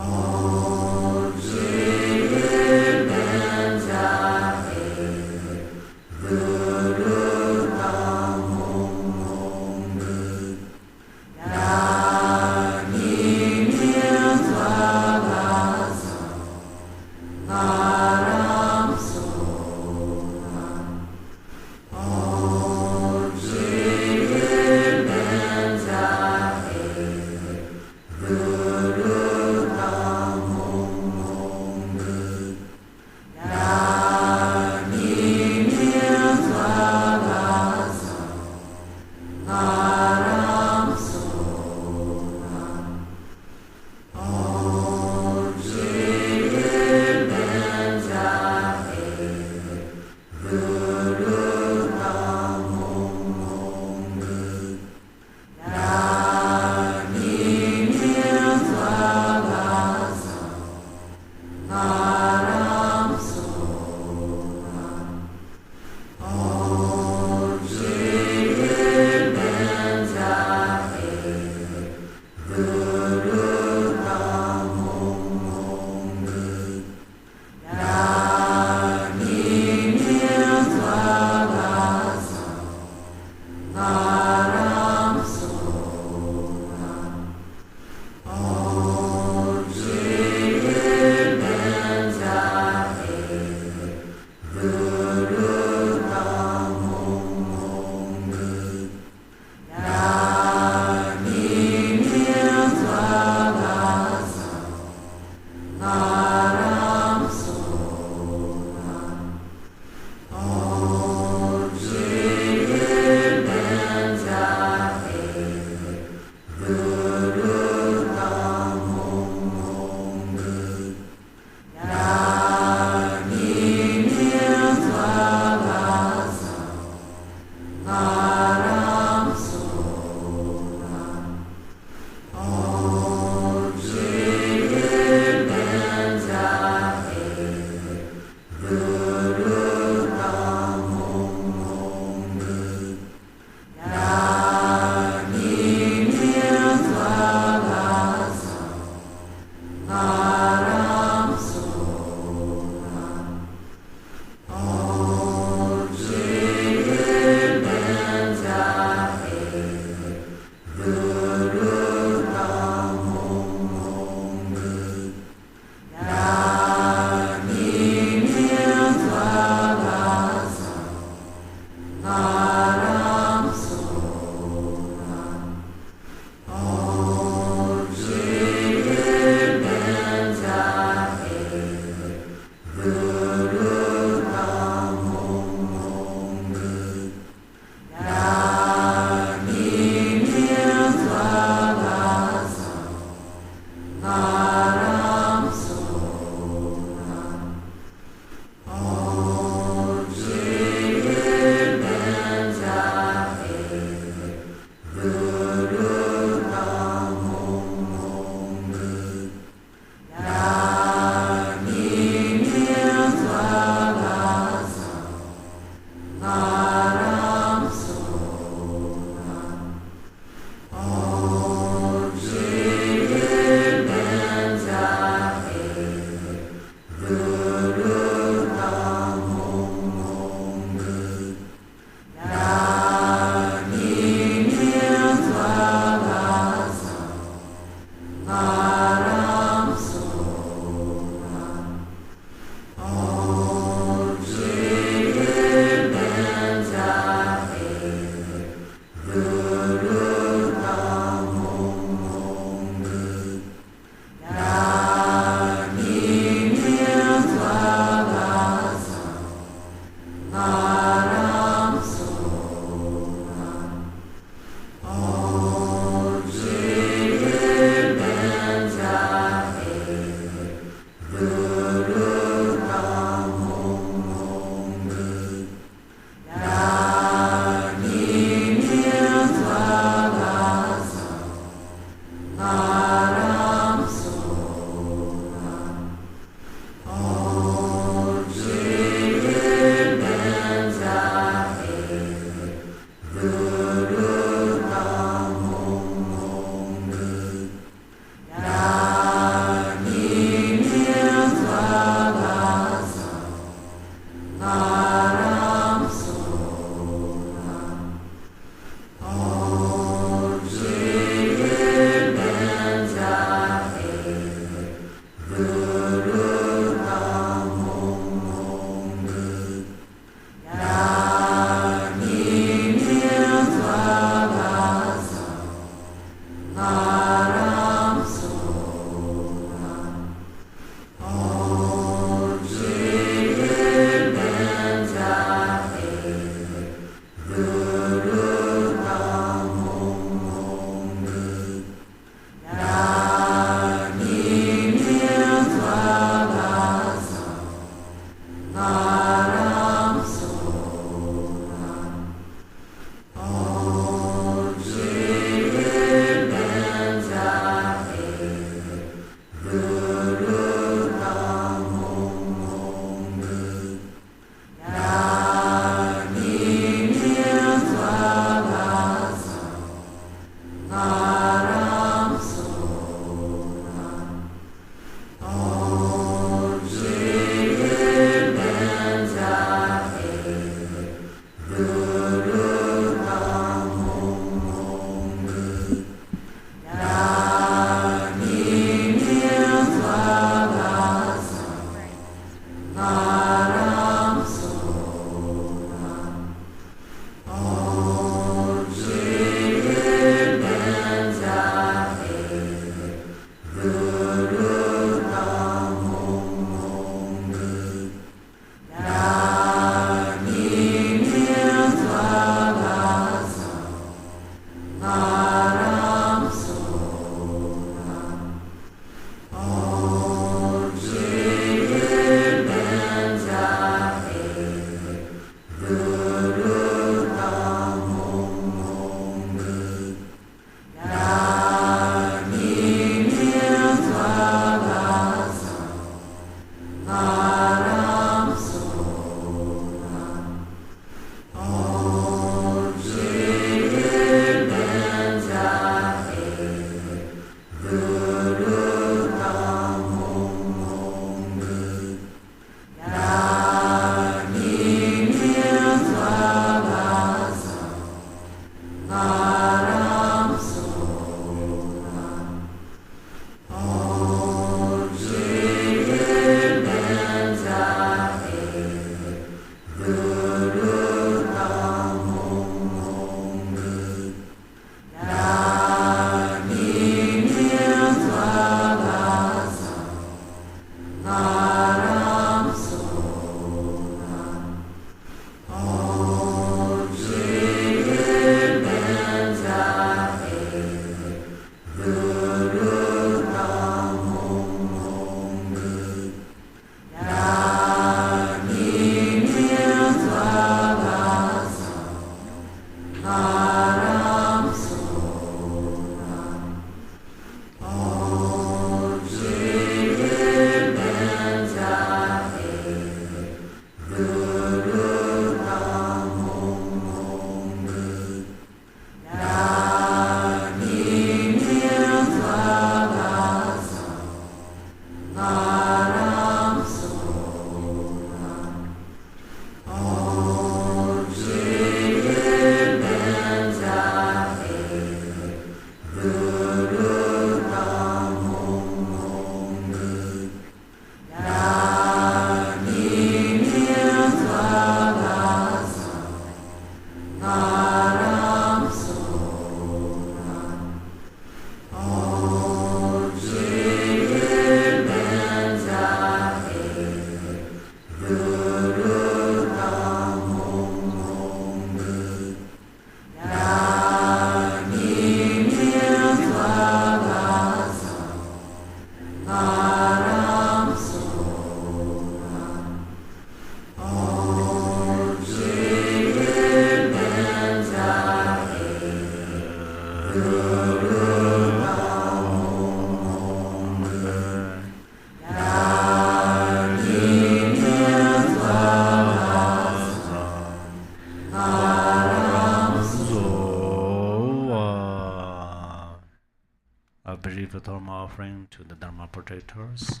A: Offering to the Dharma protectors.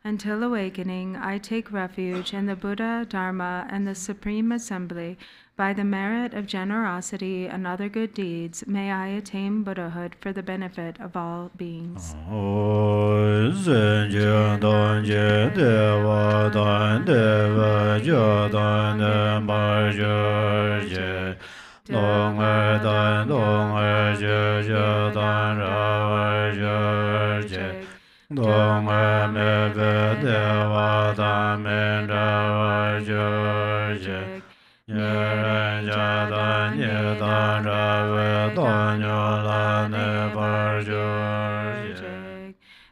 B: Until awakening, I take refuge in the Buddha, Dharma, and the Supreme Assembly. By the merit of generosity and other good deeds, may I attain Buddhahood for the benefit of all beings.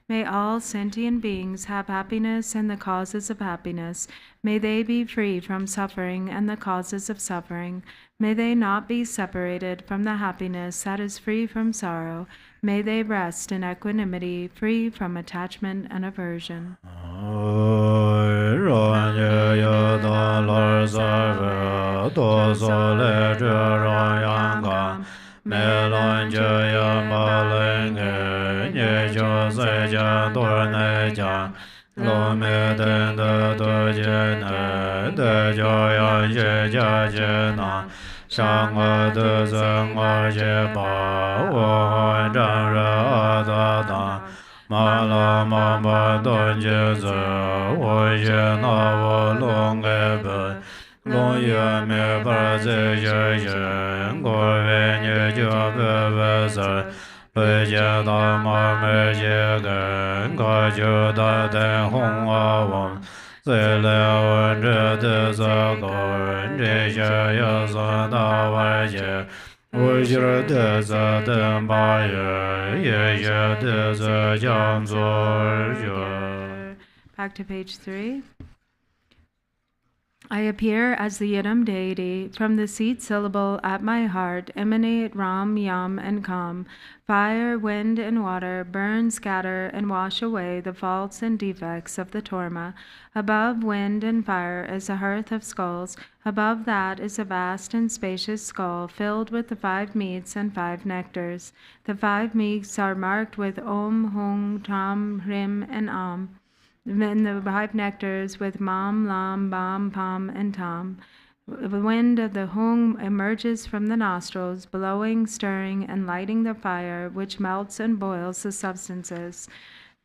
B: May all sentient beings have happiness and the causes of happiness. May they be free from suffering and the causes of suffering. May they not be separated from the happiness that is free from sorrow. May they rest in equanimity, free from attachment and aversion. Back to page 3. I appear as the Yidam deity. From the seed syllable at my heart emanate Ram, Yam, and Kam. Fire, wind, and water burn, scatter, and wash away the faults and defects of the Torma. Above wind and fire is a hearth of skulls. Above that is a vast and spacious skull filled with the 5 meats and 5 nectars. The 5 meats are marked with Om, Hung, Tam, Hrim, and Am. And the 5 nectars with Mam, Lam, Bam, Pam, and Tam. The wind of the Hung emerges from the nostrils, blowing, stirring, and lighting the fire, which melts and boils the substances.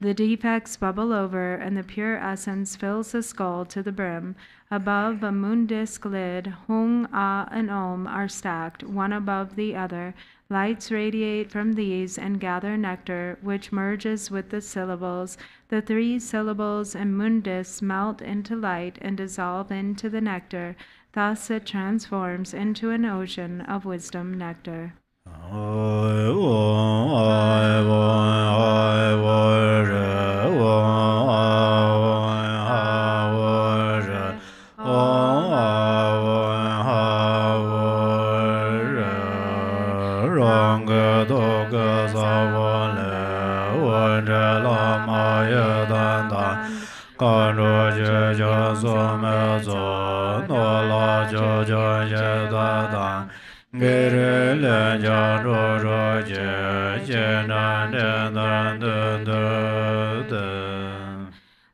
B: The defects bubble over, and the pure essence fills the skull to the brim. Above a moon-disk lid, Hung, Ah, and Om are stacked, one above the other. Lights radiate from these and gather nectar, which merges with the syllables. The 3 syllables and moon-disks melt into light and dissolve into the nectar. Thus it transforms into an ocean of wisdom nectar.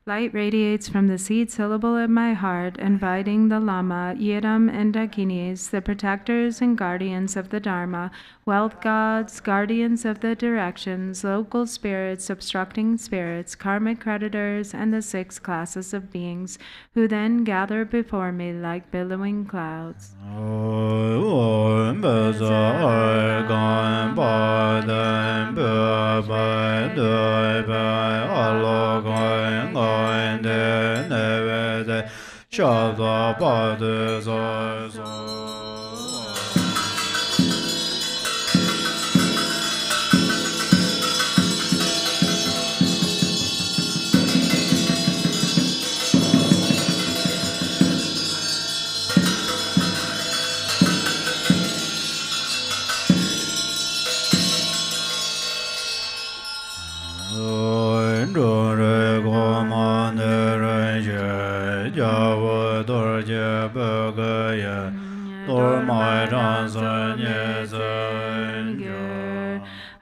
B: Light radiates from the seed syllable in my heart, inviting the Lama, Yidam, and Dakinis, the protectors and guardians of the Dharma, wealth gods, guardians of the directions, local spirits, obstructing spirits, karmic creditors, and the 6 classes of beings, who then gather before me like billowing clouds.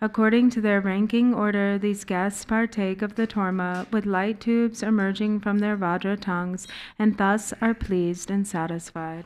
B: According to their ranking order, these guests partake of the torma with light tubes emerging from their Vajra tongues, and thus are pleased and satisfied.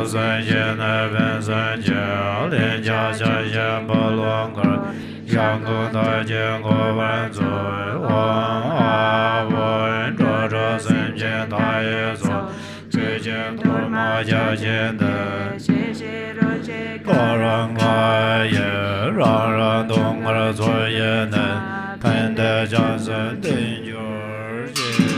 A: Sanjin Evin Sanjin Lin Jia Xia Xia Balongar Yang Gu Da Jin Gu Wan Zui Wang A Wen Zhuo Zhuo Sanjin Da Ye Zhuo Zui Jin Du Ma Jia Jin De Ga Rang Ga Ye Rang Rang Dong Er Zui Ye Nen Pen De Jiang Sen Din Jur Jin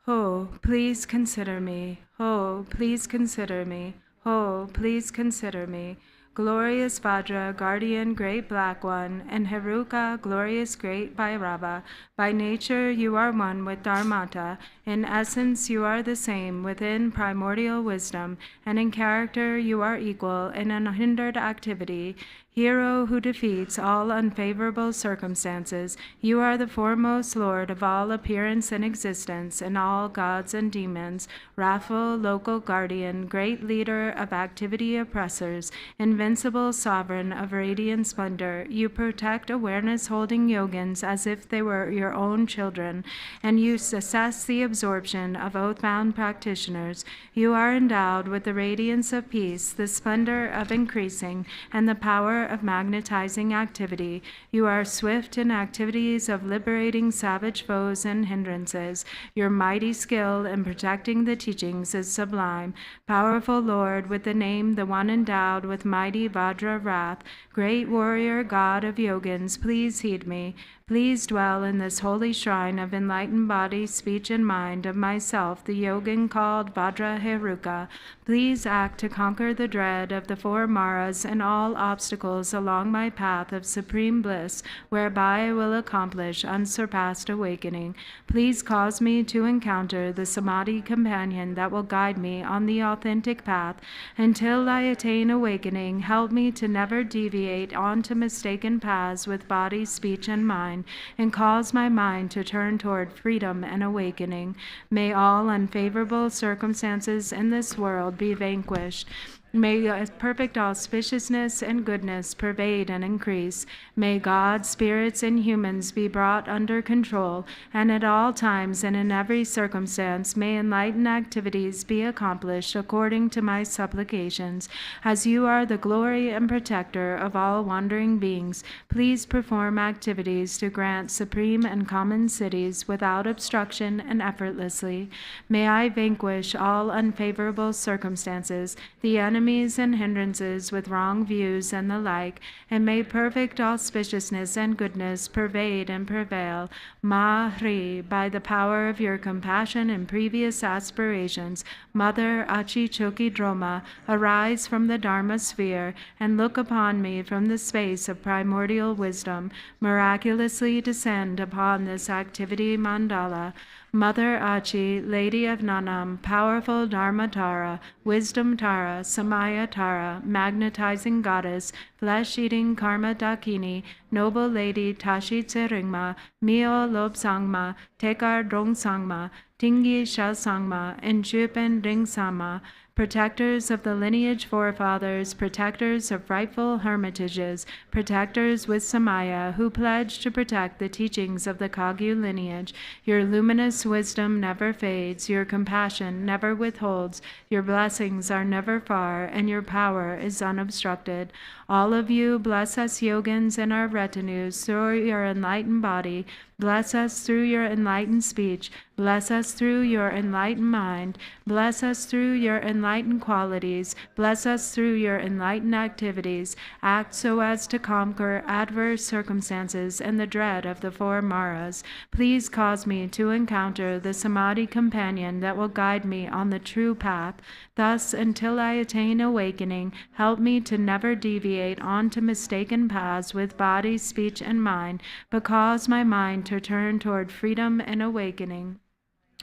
B: Ho, please consider me. Ho, please consider me. Ho, please consider me. Glorious Vajra, guardian great black one, and Heruka, glorious great Bhairava. By nature you are one with Dharmata. In essence you are the same within primordial wisdom, and in character you are equal in unhindered activity. Hero who defeats all unfavorable circumstances, you are the foremost lord of all appearance and existence, and all gods and demons, wrathful local guardian, great leader of activity oppressors, invincible sovereign of radiant splendor. You protect awareness-holding yogins as if they were your own children, and you assess the absorption of oath-bound practitioners. You are endowed with the radiance of peace, the splendor of increasing, and the power of magnetizing activity. You are swift in activities of liberating savage foes and hindrances. Your mighty skill in protecting the teachings is sublime. Powerful Lord, with the name the one endowed with mighty Vajra wrath, great warrior, god of yogins, please heed me. Please dwell in this holy shrine of enlightened body, speech, and mind of myself, the yogin called Vajra Heruka. Please act to conquer the dread of the four Maras and all obstacles along my path of supreme bliss, whereby I will accomplish unsurpassed awakening. Please cause me to encounter the Samadhi companion that will guide me on the authentic path. Until I attain awakening, help me to never deviate onto mistaken paths with body, speech, and mind, and cause my mind to turn toward freedom and awakening. May all unfavorable circumstances in this world be vanquished. May perfect auspiciousness and goodness pervade and increase. May God, spirits, and humans be brought under control, and at all times and in every circumstance may enlightened activities be accomplished according to my supplications. As you are the glory and protector of all wandering beings, please perform activities to grant supreme and common cities without obstruction and effortlessly. May I vanquish all unfavorable circumstances, the enemies and hindrances with wrong views and the like, and may perfect auspiciousness and goodness pervade and prevail. Mahri, by the power of your compassion and previous aspirations, Mother Achi Choki Droma, arise from the Dharma sphere and look upon me from the space of primordial wisdom. Miraculously descend upon this activity mandala. Mother Achi, Lady of Nanam, powerful Dharma Tara, Wisdom Tara, Samaya Tara, magnetizing goddess, flesh-eating Karma Dakini, noble lady Tashi Tseringma, Mio Lob Sangma, Tekar Drong Sangma, Tingi Sha Sangma, and Jupen Ring Sama, protectors of the lineage forefathers, protectors of rightful hermitages, protectors with Samaya, who pledge to protect the teachings of the Kagyu lineage. Your luminous wisdom never fades, your compassion never withholds, your blessings are never far, and your power is unobstructed. All of you bless us yogins and our retinues through your enlightened body. Bless us through your enlightened speech. Bless us through your enlightened mind. Bless us through your enlightened qualities. Bless us through your enlightened activities. Act so as to conquer adverse circumstances and the dread of the four Maras. Please cause me to encounter the Samadhi companion that will guide me on the true path. Thus, until I attain awakening, help me to never deviate onto mistaken paths with body, speech, and mind, but cause my mind to turn toward freedom and awakening.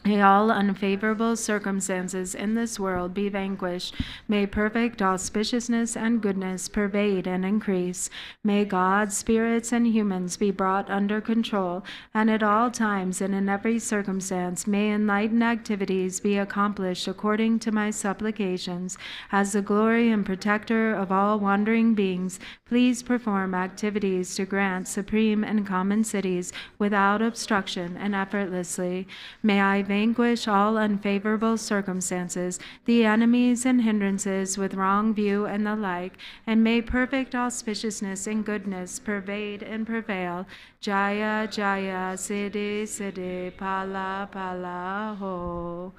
B: May all unfavorable circumstances in this world be vanquished. May perfect auspiciousness and goodness pervade and increase. May God, spirits, and humans be brought under control, and at all times and in every circumstance may enlightened activities be accomplished according to my supplications. As the glory and protector of all wandering beings, please perform activities to grant supreme and common cities without obstruction and effortlessly. May I vanquish all unfavorable circumstances, the enemies and hindrances with wrong view and the like, and may perfect auspiciousness and goodness pervade and prevail. Jaya, Jaya, Siddhi, Siddhi, Pala, Pala, Ho.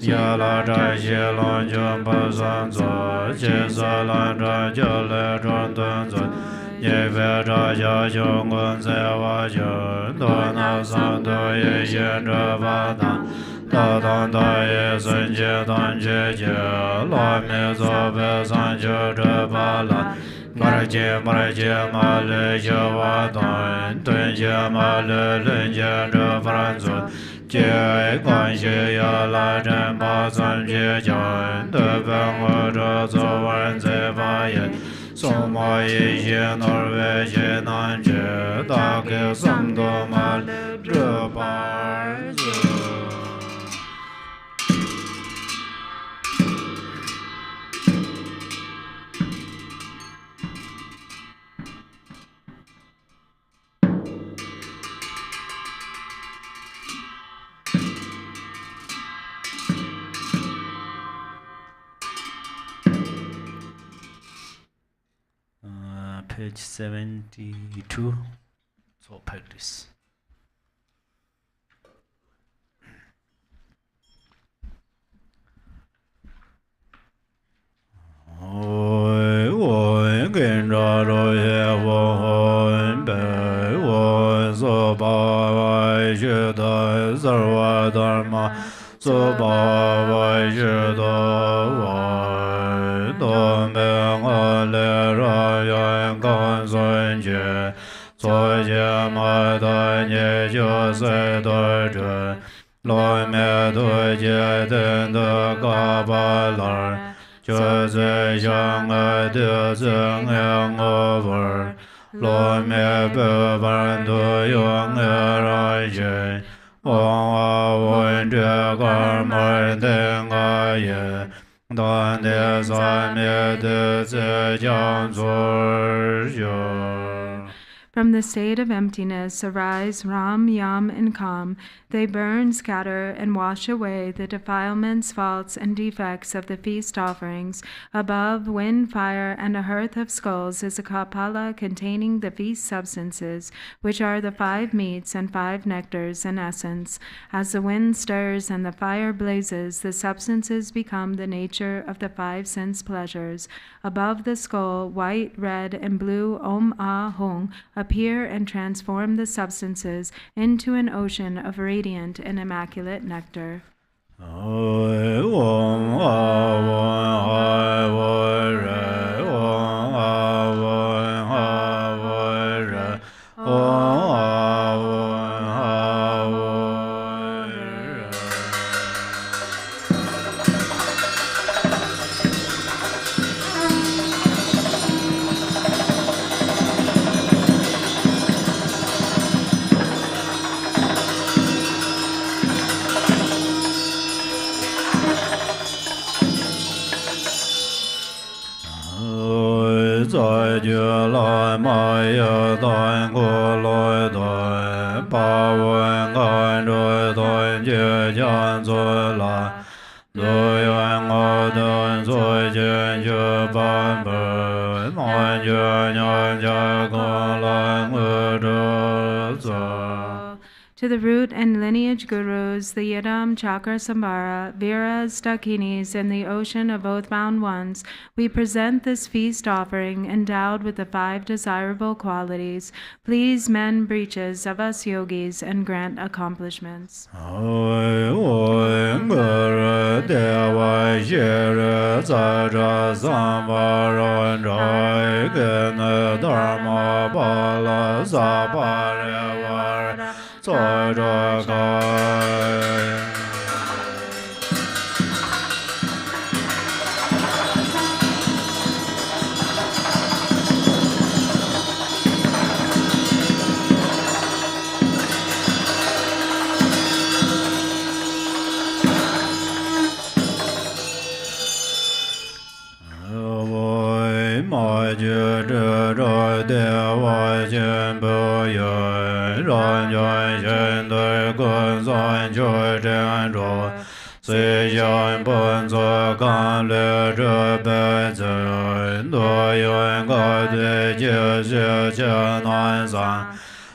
A: ya la tra xie long jun pa san zo chi sa lan tra jia le zhuan tun zo ye fe tra xia xiong gun se wa xiong do na san do ye xian zhe pa na da dan da ye sen jie dan jie jie la mi zo pe san jie zhe pa la ma jie ma le xie wa dan dun jie ma le lun jie zhe fan zu jie guan xie ya la zhen pa san jie jian de ben wo zhe zo wan zai fa ye song ma yi xie nor wei xie nan jie da ge sam do ma le zhe pa zi page 72. So practice. Oi oi gen ra ro ye wo hon be wo so ba wai shi da sarva dharma so ba wai shi da wai do me nga le ra yan gan sun jie so jie ma da nie jiu se da zhe lo me du jie den de ga ba la Chö zhe xiang e de zeng yang over lo me be ban du yong e rai yin wang a wen zhe gar mai deng a ye dan de san me de zhe jiang zu xiu.
B: From the state of emptiness arise Ram, Yam, and Kam. They burn, scatter, and wash away the defilements, faults, and defects of the feast offerings. Above, wind, fire, and a hearth of skulls is a kapala containing the feast substances, which are the 5 meats and 5 nectars in essence. As the wind stirs and the fire blazes, the substances become the nature of the 5 sense pleasures. Above the skull, white, red, and blue Om Ah Hung appear and transform the substances into an ocean of radiant and immaculate nectar. To the root and lineage gurus, the Yidam, Cakrasamvara, Viras, Dakinis, and the ocean of oath-bound ones, we present this feast offering endowed with the 5 desirable qualities. Please mend breaches of us yogis and grant accomplishments.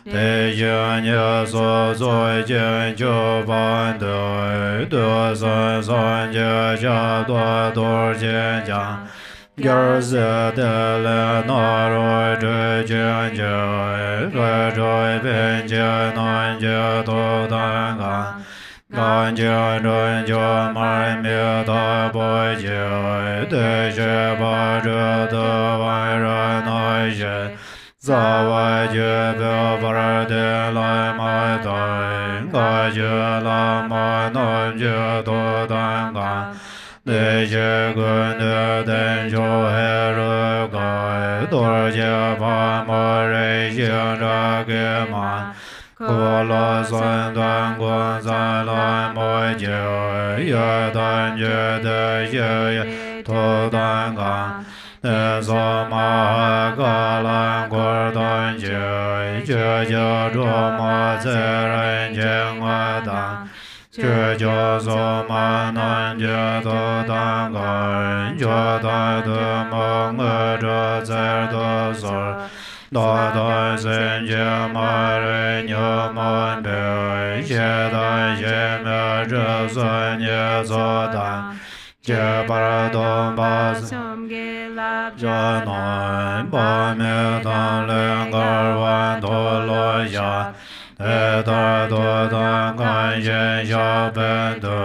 A: Te yin ye so zoi jin ju ban de du san san je jia duo dur jin jiang. Ger zi de le na roi zhi jin je gui zhui bin jie nan jie tu dan gang. Gan jie zhen jie mai mi da boi jie de jie ba zhi de wan ren nai jie. Zawa jie bia bar de lai mai dai, ga jie la ma nan jie tu dan gang. De jie gun de den jo he ru gai, dur jie pa mo rei jie ra ge ma. Ko la san dan guan zai lai mo jie, ye dan jie de jie ye tu dan gang. De so ma ga lan gu dan jie, jie jie zhuo ma zi ren jing wa dan. Jie jie so ma nan jie tu dan gan, jie dan de ma nge zhe zi de sor. Da da sen jie ma ren yu man bei, jie dan jie me zhe sun ye zo dan. Jie par dong ba
B: Som ge lab
A: jia nan ba me dan len gar wan to lo ya. Te da do dan gan yin xia ben de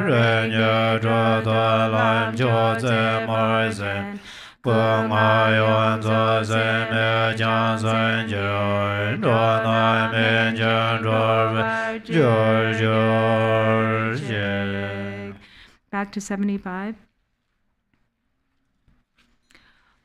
A: ren ye zhe de lan jiu zi ma zen. Bu ma yuan zi zen me jiang sun jie, zhuo nan min jian zhuo jiu jiu xie.
B: Back to 75.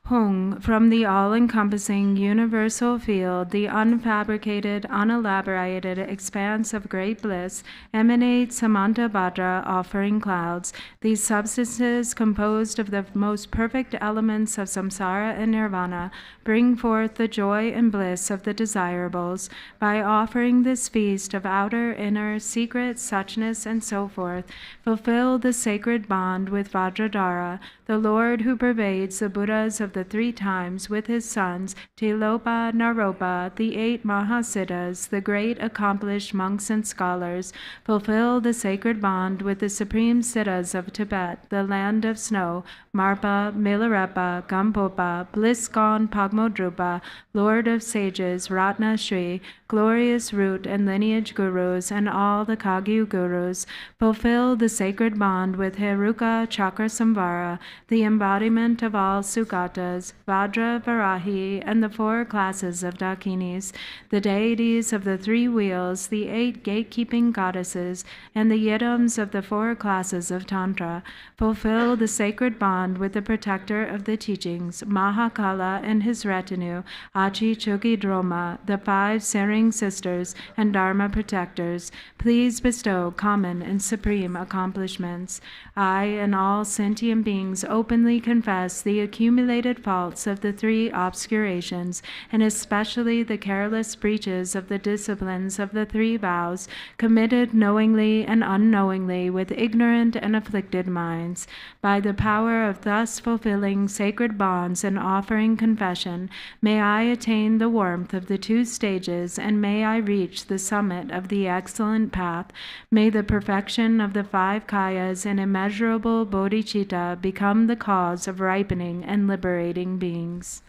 B: Hung, from the all-encompassing universal field, the unfabricated, unelaborated expanse of great bliss, emanates Samantabhadra offering clouds. These substances, composed of the most perfect elements of samsara and nirvana, bring forth the joy and bliss of the desirables. By offering this feast of outer, inner, secret, suchness, and so forth, fulfill the sacred bond with Vajradhara, the Lord who pervades the Buddhas of the three times with his sons, Tilopa, Naropa, the 8 Mahasiddhas, the great accomplished monks and scholars. Fulfill the sacred bond with the supreme siddhas of Tibet, the land of snow, Marpa, Milarepa, Gampopa, Bliss-gone Pagmodrupa, Lord of sages, Ratna Shri, glorious root and lineage gurus, and all the Kagyu gurus. Fulfill the sacred bond with Heruka Cakrasamvara, the embodiment of all Sugatas, Vajra, Varahi, and the 4 classes of Dakinis, the deities of the 3 wheels, the 8 gatekeeping goddesses, and the yidams of the 4 classes of Tantra. Fulfill the sacred bond with the protector of the teachings, Mahakala and his retinue, Achi Chogi Droma, the 5 Sering sisters and Dharma protectors. Please bestow common and supreme accomplishments. I and all sentient beings openly confess the accumulated faults of the 3 obscurations, and especially the careless breaches of the disciplines of the 3 vows, committed knowingly and unknowingly with ignorant and afflicted minds. By the power of thus fulfilling sacred bonds and offering confession, may I attain the warmth of the 2 stages, and may I reach the summit of the excellent path. May the perfection of the 5 kayas and immeasurable bodhicitta become the cause of ripening and liberating beings.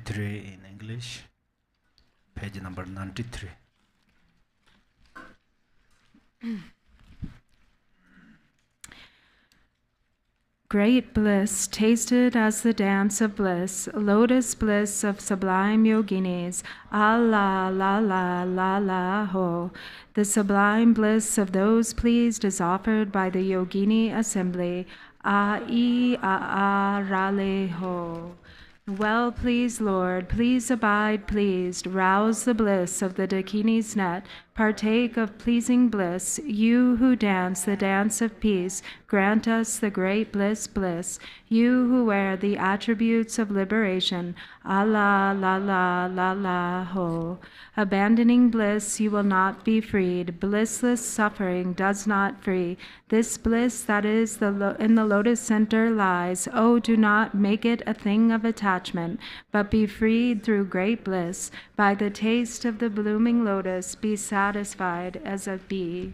A: In English, page number 93.
B: Great bliss, tasted as the dance of bliss, lotus bliss of sublime yoginis, Allah, la la la la ho. The sublime bliss of those pleased is offered by the yogini assembly, a rale ho. Well pleased Lord, please abide pleased, rouse the bliss of the Dakini's net, Partake of pleasing bliss. You who dance the dance of peace, grant us the great bliss. You who wear the attributes of liberation, Allah, la la, la la, ho. Abandoning bliss, you will not be freed. Blissless suffering does not free. This bliss that is in the lotus center lies. Oh, do not make it a thing of attachment, but be freed through great bliss. By the taste of the blooming lotus, be satisfied as a bee.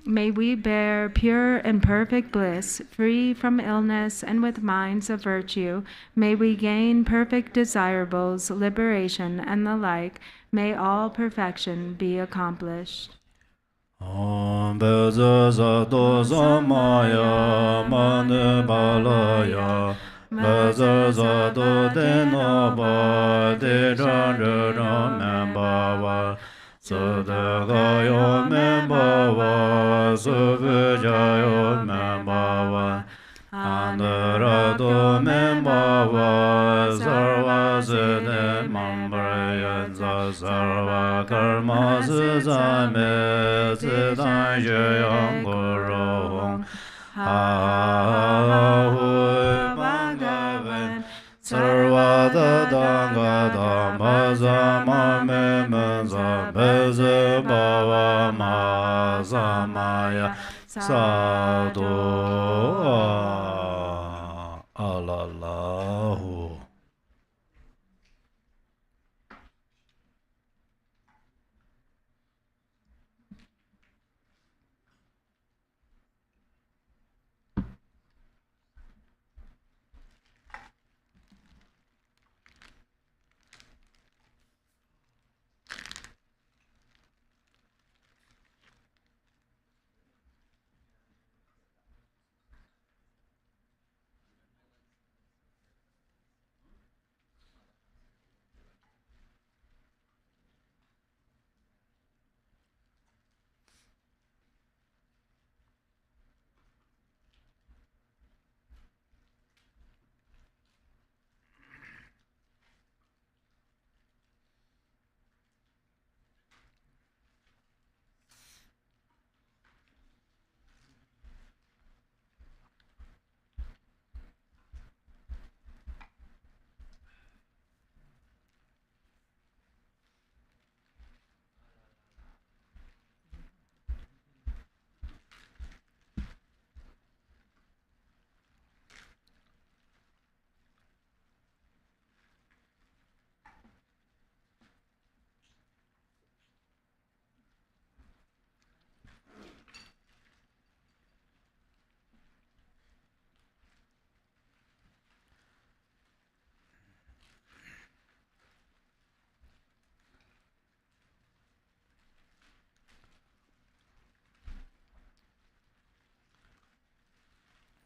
B: May we bear pure and perfect bliss, free from illness and with minds of virtue. May we gain perfect desirables, liberation, and the like. May all perfection be accomplished.
A: Om Bezza Doza Maya Manu Balaya Bezza Do Denaba Deja Membawa Sudagayo Membawa Subujayo Membawa Anurado Membawa Sarva Sede Mambrayanza Sarva Karma Suzame Sidan Jayam Guru Ahu Bhagavan Sarva Danga Dhamma Zama Memanza Beza Bhava Mazamaya Sadhu Alallahu.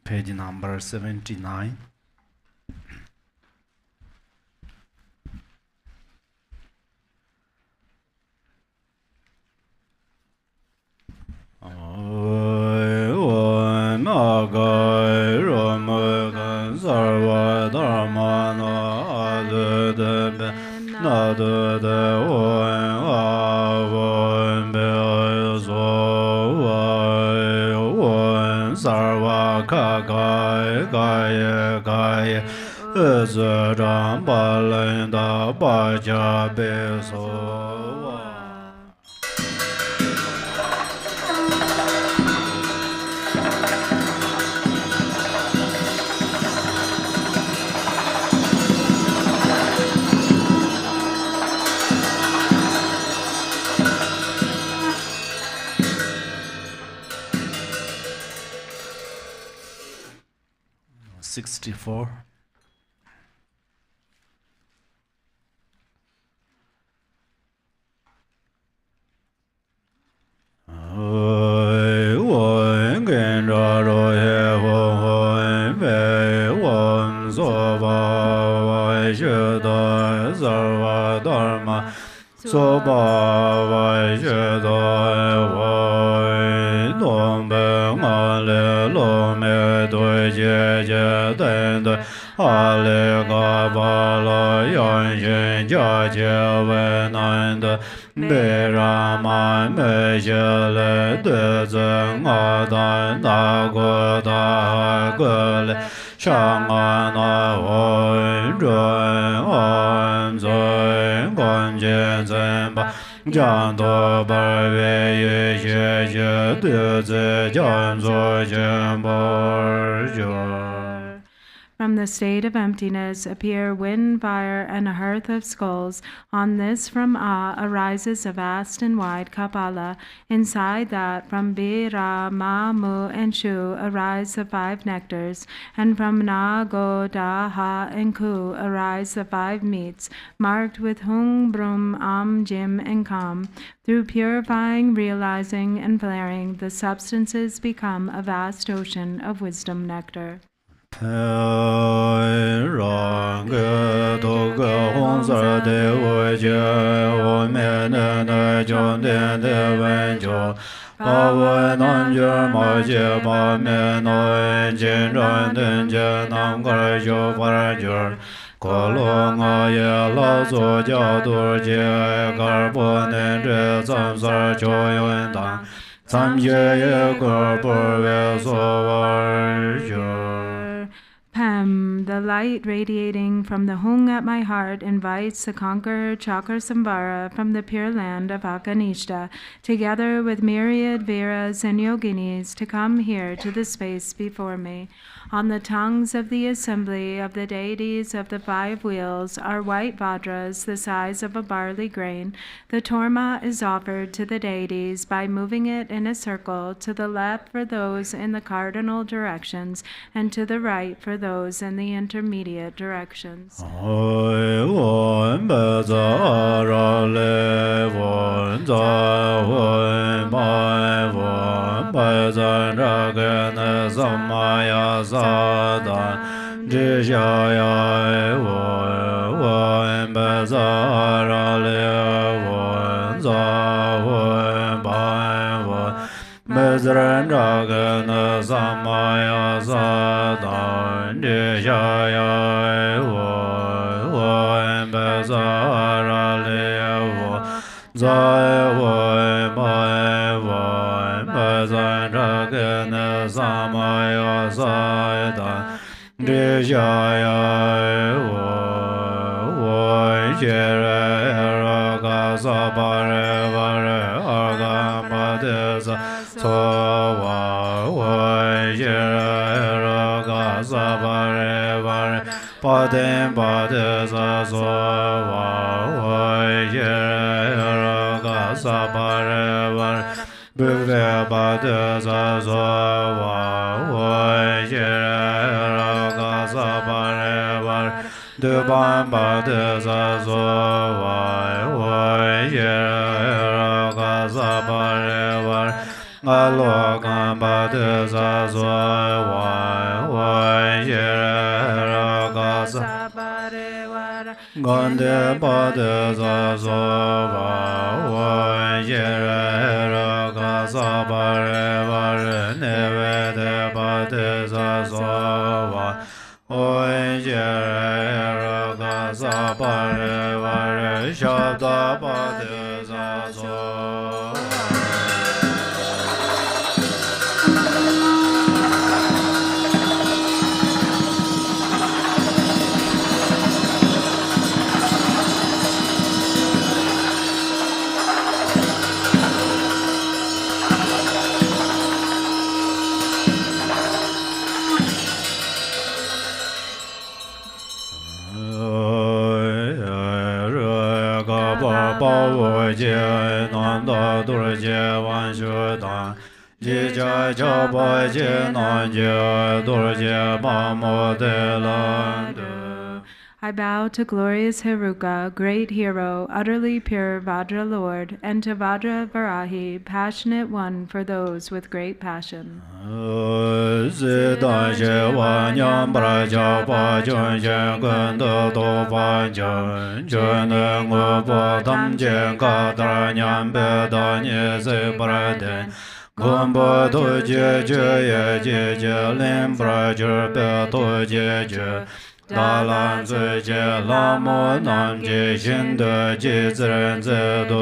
A: Page number 79. Ali Gabala Yanshin Jaja Venanda Birama Mejele Dezeng Adan Dagoda Gule Shangana Hoin Ruen On Zoi Gonjin Zemba Janto Barwe Yu Xie Xie Dezi Janzo Jembo
B: From the state of emptiness appear wind, fire, and a hearth of skulls. On this from A arises a vast and wide Kapala. Inside that from B, Ra, Ma, Mu, and Shu arise the 5 nectars. And from Na, Go, Da, Ha, and Ku arise the 5 meats, marked with Hung, Brum, Am, Jim, and Kam. Through purifying, realizing, and flaring, the substances become a vast ocean of wisdom nectar.
A: Rang to go home, sir, the way you men and I joined in the venture. Power on your magic, men, I general danger, I'm going to for Kolong I lost your door, carbon and some sir, joy and down. Some year, corporate over.
B: Pam, the light radiating from the Hung at my heart invites the conqueror Cakrasamvara from the pure land of Akanishta, together with myriad Veras and Yoginis, to come here to the space before me. On the tongues of the assembly of the deities of the 5 wheels are white vajras the size of a barley grain. The torma is offered to the deities by moving it in a circle, to the left for those in the cardinal directions, and to the right for those in the intermediate directions.
A: Bezrendagana Samaya Sadan Dishaya Bezara Levo Zai Mai Bezrendagana Samaya Sadan Dishaya Jera Sabare Vare Argamadesa Sowa Jera Sabare Vare Padim Padesa Sowa Jera Sabare Vare Bhuvya Padesa Sowa Jera Sabare Vare Duban Padesa Sowa Jera Sabare Vare Alokan Padesa Sowa Jera Sabare Vare Gandhi Padesa Sowa Jera Sabare Vare Nevede Padesa Sowa Jera Sabare Vare Shabda Padesa Sowa. Bao Jie Nan Da Dur Jie Wan Shu Dan Ji Jia Jia Ba Jie Nan Jie Dur Jie Ma Mo De Lan De.
B: I bow to glorious Heruka, great hero, utterly pure Vajra Lord, and to Vajra Varahi, passionate one for those with great passion.
A: Gombo to je je ye je je lim bra je pe to je je Dalan Zuje Lama Namje Shinda Jiziren Zedo.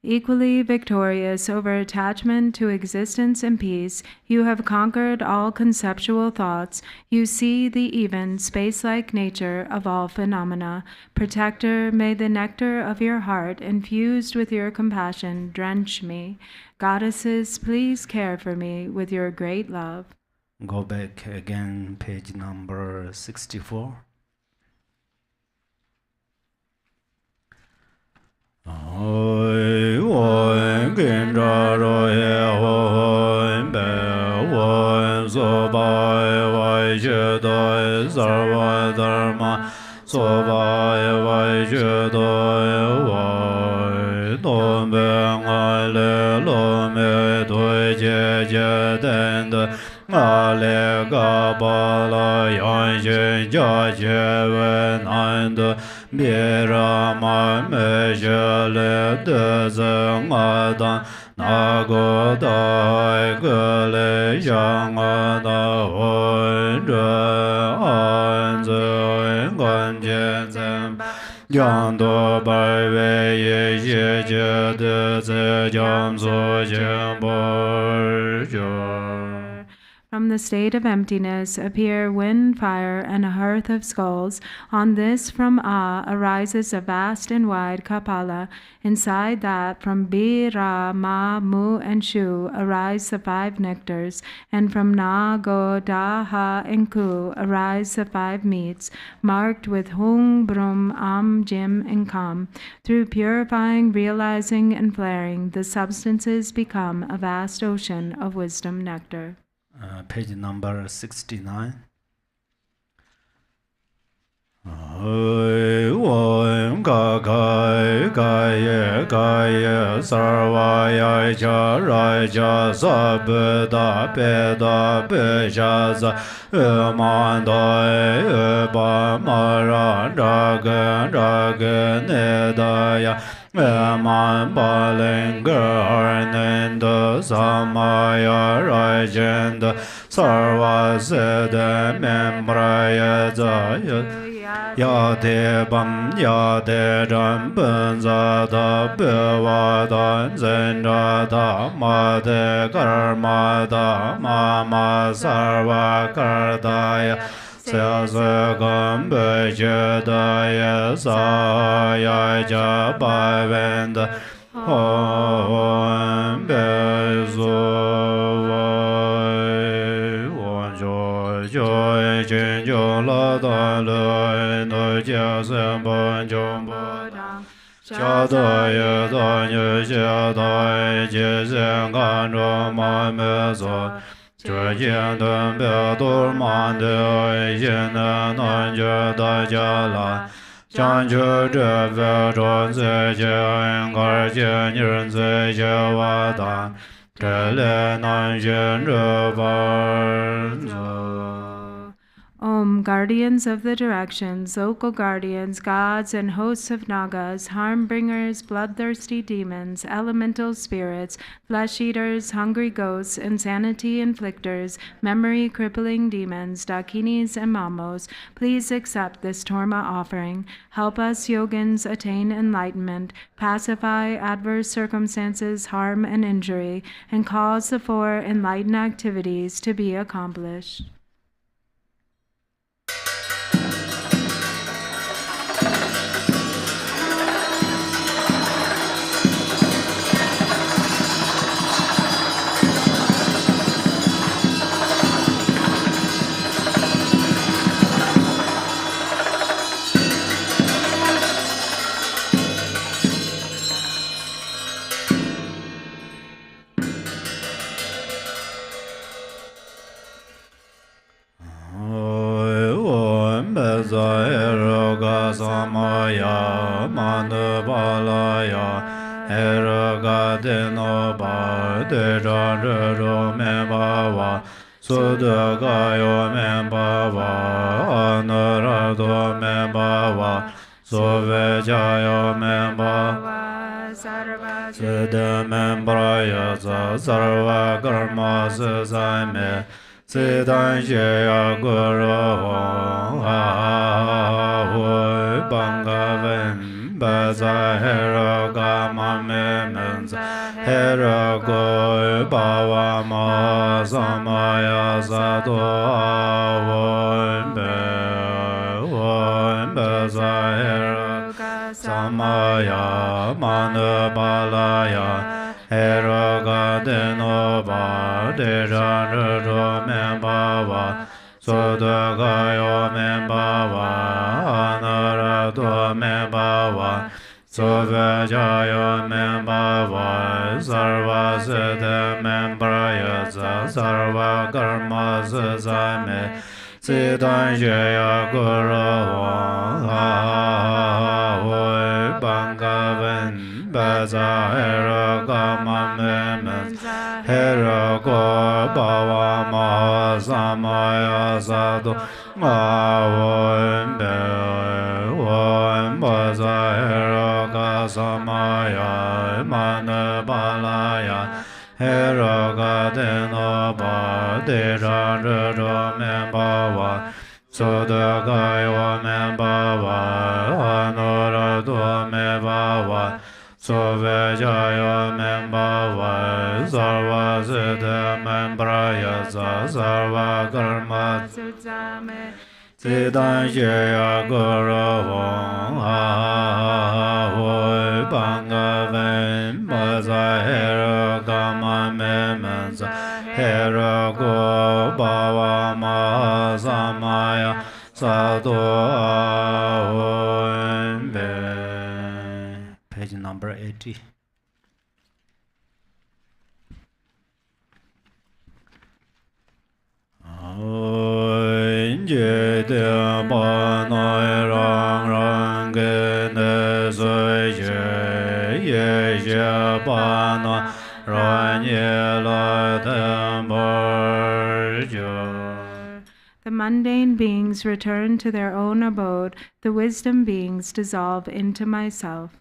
B: Equally victorious over attachment to existence and peace, you have conquered all conceptual thoughts. You see the even, space-like nature of all phenomena. Protector, may the nectar of your heart, infused with your compassion, drench me. Goddesses, please care for me with your great love.
A: Go back again, page number 64. Birama Mejale Dezangada Nagodai Gule Yangada Hondra Anze Ganjenzen Yando Barwe Ye Deze Jamso Jemborjo.
B: From the state of emptiness appear wind, fire, and a hearth of skulls. On this from A arises a vast and wide Kapala. Inside that from B, Ra, Ma, Mu, and Shu arise the 5 nectars. And from Na, Go, Da, Ha, and Ku arise the 5 meats, marked with Hung, Brum, Am, Jim, and Kam. Through purifying, realizing, and flaring, the substances become a vast ocean of wisdom nectar.
A: Page number 69. Sarvaya Raja Sabda Peda Peshaza Mandai Bamara Dragan Nedaya Man Balingar Nenda Samaya Rajenda Sarva Seda Membraya Zaya Yate Bam Yate Ramban Zada Bevadan Zendrada Mate Karmada Mama Sarva Kardaya Sazagam Bejadaya Saya Jabavenda Om Bezovai Onjo Joy Jinjo Lada Lui No Jasem Bonjombo Shadaya Danyu Shadaya Jisen Ganro Mamezo Chöjen dön bedur mande yene nanjö da jala Chanjö dröve ronze jön garjen yönze jövada Trele nanjön rövarzo.
B: Om, guardians of the directions, local guardians, gods and hosts of Nagas, harm-bringers, bloodthirsty demons, elemental spirits, flesh-eaters, hungry ghosts, insanity inflictors, memory-crippling demons, dakinis and mamos, please accept this torma offering. Help us yogins attain enlightenment, pacify adverse circumstances, harm and injury, and cause the 4 enlightened activities to be accomplished.
A: Cakrasamvara Mandabalaya Eragadeno Ba Dejaro Membava Sudagayo Membava Anarado Membava Sovejayo Membava Siddha Membraya Sarva Karma Sasame Siddhan Shaya Guru Hui Bangavin Baza Hero Gama Menza Hero Goi Bava Ma Samaya Sato Hui Baza Hero Samaya Manu Balaya Hero Gadeno Ba Dejan Rujo Membava Sodagayo Membava Anarato Membava Sovajayo Membava Sarva Siddha Membraya Sarva Karma Sazame Siddhan Shaya Guru Hui Bangavin Baza Hero Gama Menza Hero Go Bava Ma Samaya Sadu Hui Baza Hero Ga Samaya Manu Balaya Hero Ga Deno Ba Dejan Rujo Membava Sodagayo Membava Anurato Membava Sovajayo Membava Sarva Siddha Membraya Sarva Karma Sazame Siddhan Shaya Guru Hui Bangavin Baza Hero Gama Menza Hero Go Bava Ma Samaya Sato Page number 80.
B: The mundane beings return to their own abode, the wisdom beings dissolve into myself.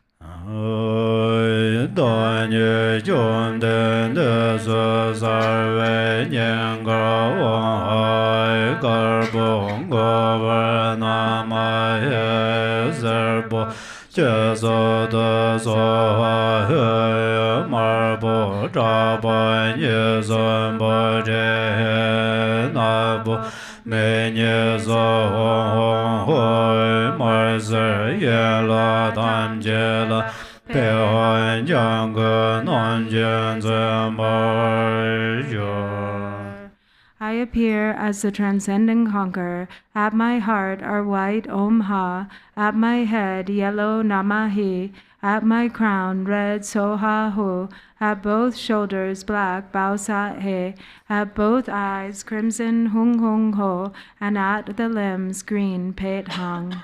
B: I appear as the transcendent conqueror. At my heart are white Om Ha. At my head yellow Namahi. At my crown red Soha Hu. At both shoulders black Bao Sa He. At both eyes crimson Hung Hung Ho. And at the limbs green Peit Hang.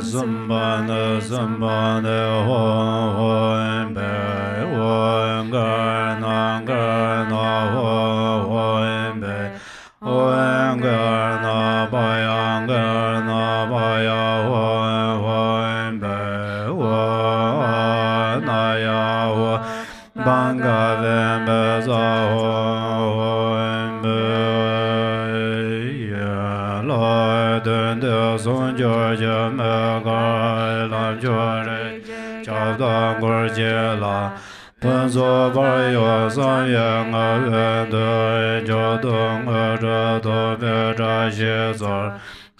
A: Sambana Sambana Hoi Be Hoi Garna Garna Hoi Be Hoi Garna Baya Garna Baya Hoi Be Hoi Naya Hoi Banga Vembe Za Hoi Be Lord the Son George Mega Lam Jore Chavda Gorjela Panzo Vario Samyang Avende Jodong Rato Vera Shizor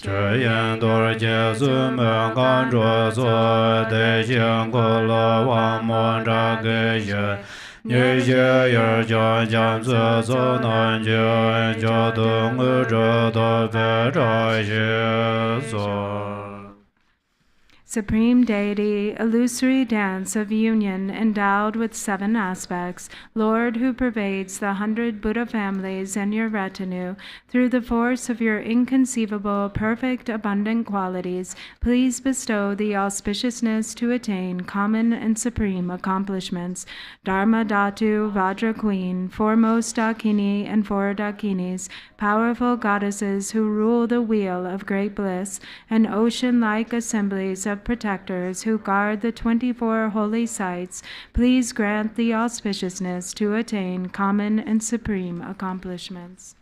A: Cheyan Dorje Sumen Ganjo So De Xiang Kolo Wang Mon Ge Nye Yer Jian Jian Zi So Nan Jian Jodong Rato Vera Shizor.
B: Supreme Deity, illusory dance of union endowed with 7 aspects, Lord who pervades the 100 Buddha families and your retinue, through the force of your inconceivable, perfect, abundant qualities, please bestow the auspiciousness to attain common and supreme accomplishments. Dharma Dhatu, Vajra Queen, foremost Dakini and 4 Dakinis, powerful goddesses who rule the wheel of great bliss, and ocean-like assemblies of of protectors who guard the 24 holy sites, please grant the auspiciousness to attain common and supreme accomplishments.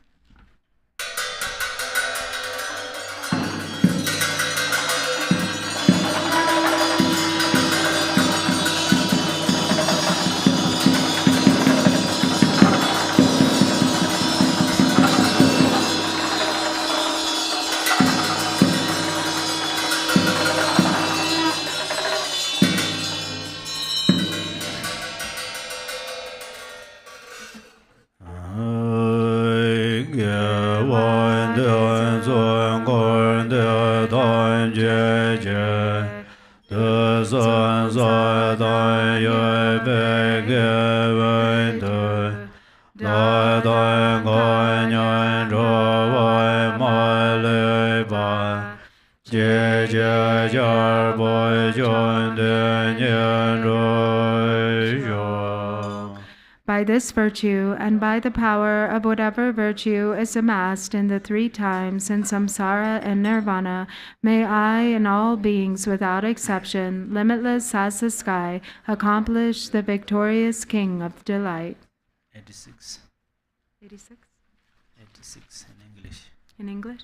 B: By this virtue, and by the power of whatever virtue is amassed in the 3 times in samsara and nirvana, may I and all beings without exception, limitless as the sky, accomplish the victorious King of delight.
A: 86.
B: 86?
A: 86 in English.
B: In English?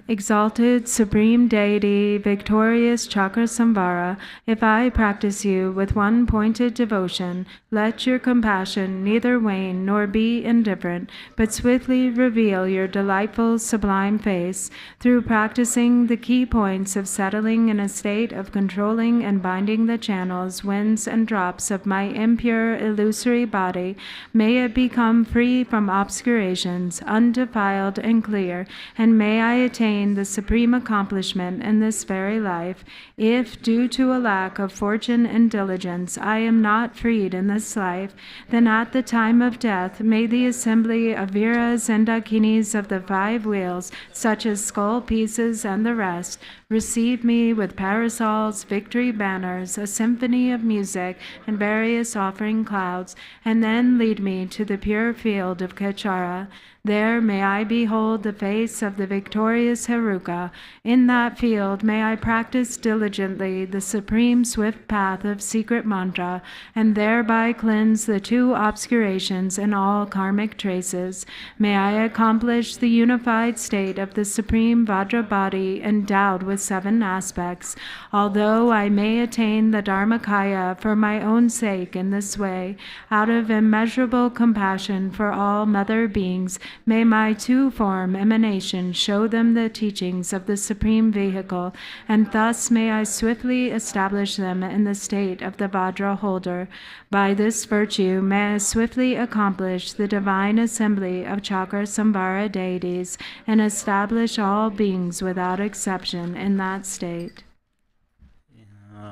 B: Exalted Supreme Deity, victorious Cakrasamvara, if I practice you with one pointed devotion, let your compassion neither wane nor be indifferent, but swiftly reveal your delightful sublime face. Through practicing the key points of settling in a state of controlling and binding the channels, winds, and drops of my impure illusory body, may it become free from obscurations, undefiled and clear, and may I attain the supreme accomplishment in this very life. If, due to a lack of fortune and diligence, I am not freed in this life, then at the time of death may the assembly of Viras and Dakinis of the 5 wheels, such as skull pieces and the rest, receive me with parasols, victory banners, a symphony of music, and various offering clouds, and then lead me to the pure field of Kachara. There may I behold the face of the victorious Heruka. In that field may I practice diligently the supreme swift path of secret mantra, and thereby cleanse the 2 obscurations and all karmic traces. May I accomplish the unified state of the supreme Vajra body endowed with 7 aspects. Although I may attain the Dharmakaya for my own sake in this way, out of immeasurable compassion for all mother beings, may my 2-form emanation show them the teachings of the Supreme Vehicle, and thus may I swiftly establish them in the state of the Vajra holder. By this virtue may I swiftly accomplish the divine assembly of Cakrasamvara deities, and establish all beings without exception in that state.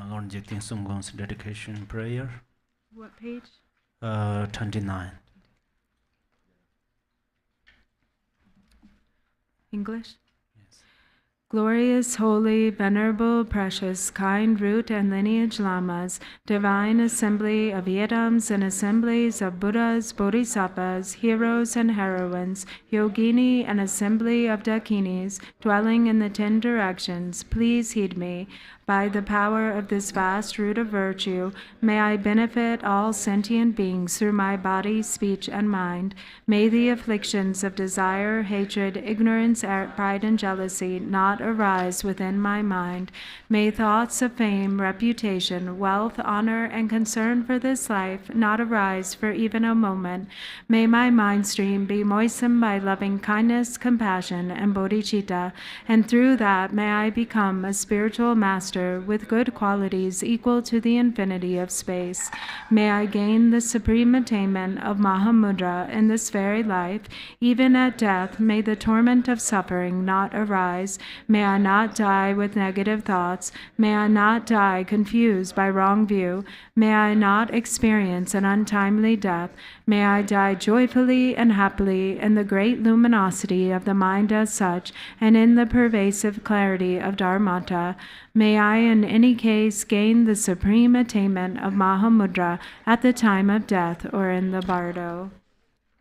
A: Lord Jigting Sumgong's dedication prayer.
B: What page?
A: 29.
B: English?
A: Yes.
B: Glorious, holy, venerable, precious, kind root and lineage Lamas, divine assembly of Yedams and assemblies of Buddhas, Bodhisattvas, heroes and heroines, Yogini and assembly of Dakinis, dwelling in the 10 directions, please heed me. By the power of this vast root of virtue, may I benefit all sentient beings through my body, speech, and mind. May the afflictions of desire, hatred, ignorance, pride, and jealousy not arise within my mind. May thoughts of fame, reputation, wealth, honor, and concern for this life not arise for even a moment. May my mind stream be moistened by loving kindness, compassion, and bodhicitta, and through that may I become a spiritual master with good qualities equal to the infinity of space. May I gain the supreme attainment of Mahamudra in this very life. Even at death, may the torment of suffering not arise. May I not die with negative thoughts. May I not die confused by wrong view. May I not experience an untimely death. May I die joyfully and happily in the great luminosity of the mind as such, and in the pervasive clarity of Dharmata. May I in any case gain the supreme attainment of Mahamudra at the time of death or in the bardo.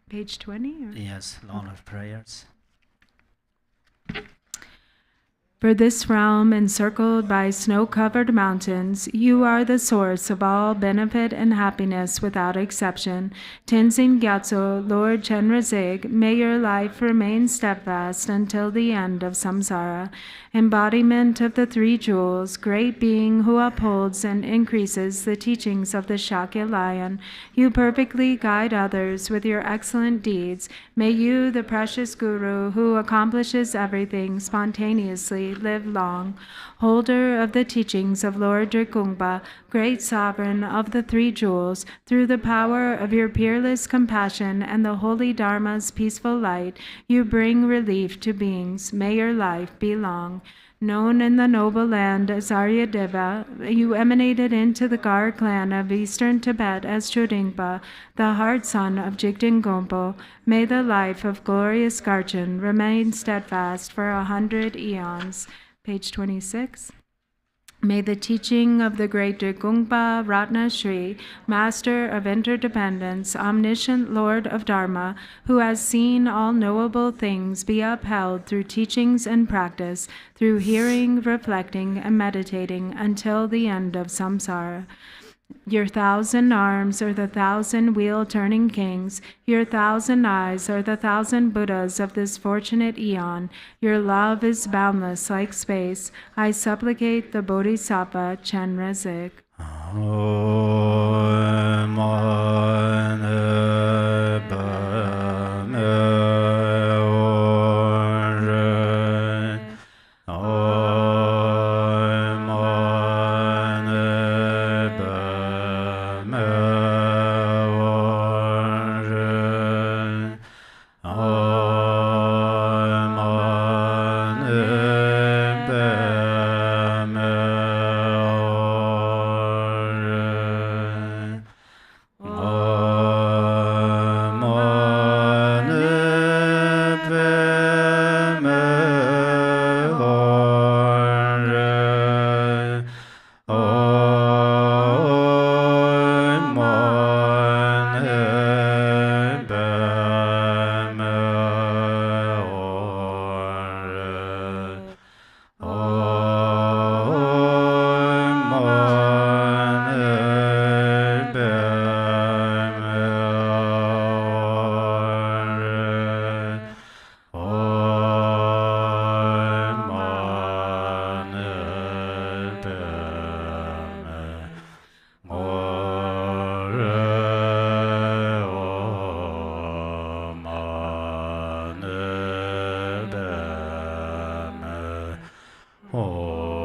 B: Page 20?
A: Yes, long of prayers.
B: For this realm, encircled by snow-covered mountains, you are the source of all benefit and happiness without exception. Tenzin Gyatso, Lord Chenrezig, may your life remain steadfast until the end of samsara. Embodiment of the three jewels, great being who upholds and increases the teachings of the Shakya lion, you perfectly guide others with your excellent deeds. May you, the precious Guru, who accomplishes everything spontaneously, live long. Holder of the teachings of Lord Drikungpa, great sovereign of the three jewels, through the power of your peerless compassion and the holy Dharma's peaceful light, you bring relief to beings. May your life be long. Known in the noble land as Aryadeva, you emanated into the Gar clan of eastern Tibet as Chodingpa, the heart son of Jigten Gompo. May the life of glorious Garchen remain steadfast for 100 eons. Page 26. May the teaching of the great Drikungpa Ratna Shri, Master of Interdependence, Omniscient Lord of Dharma, who has seen all knowable things, be upheld through teachings and practice, through hearing, reflecting, and meditating until the end of samsara. Your 1,000 arms are the 1,000 wheel-turning kings. Your 1,000 eyes are the 1,000 Buddhas of this fortunate eon. Your love is boundless like space. I supplicate the Bodhisattva Chenrezig.
A: Oh.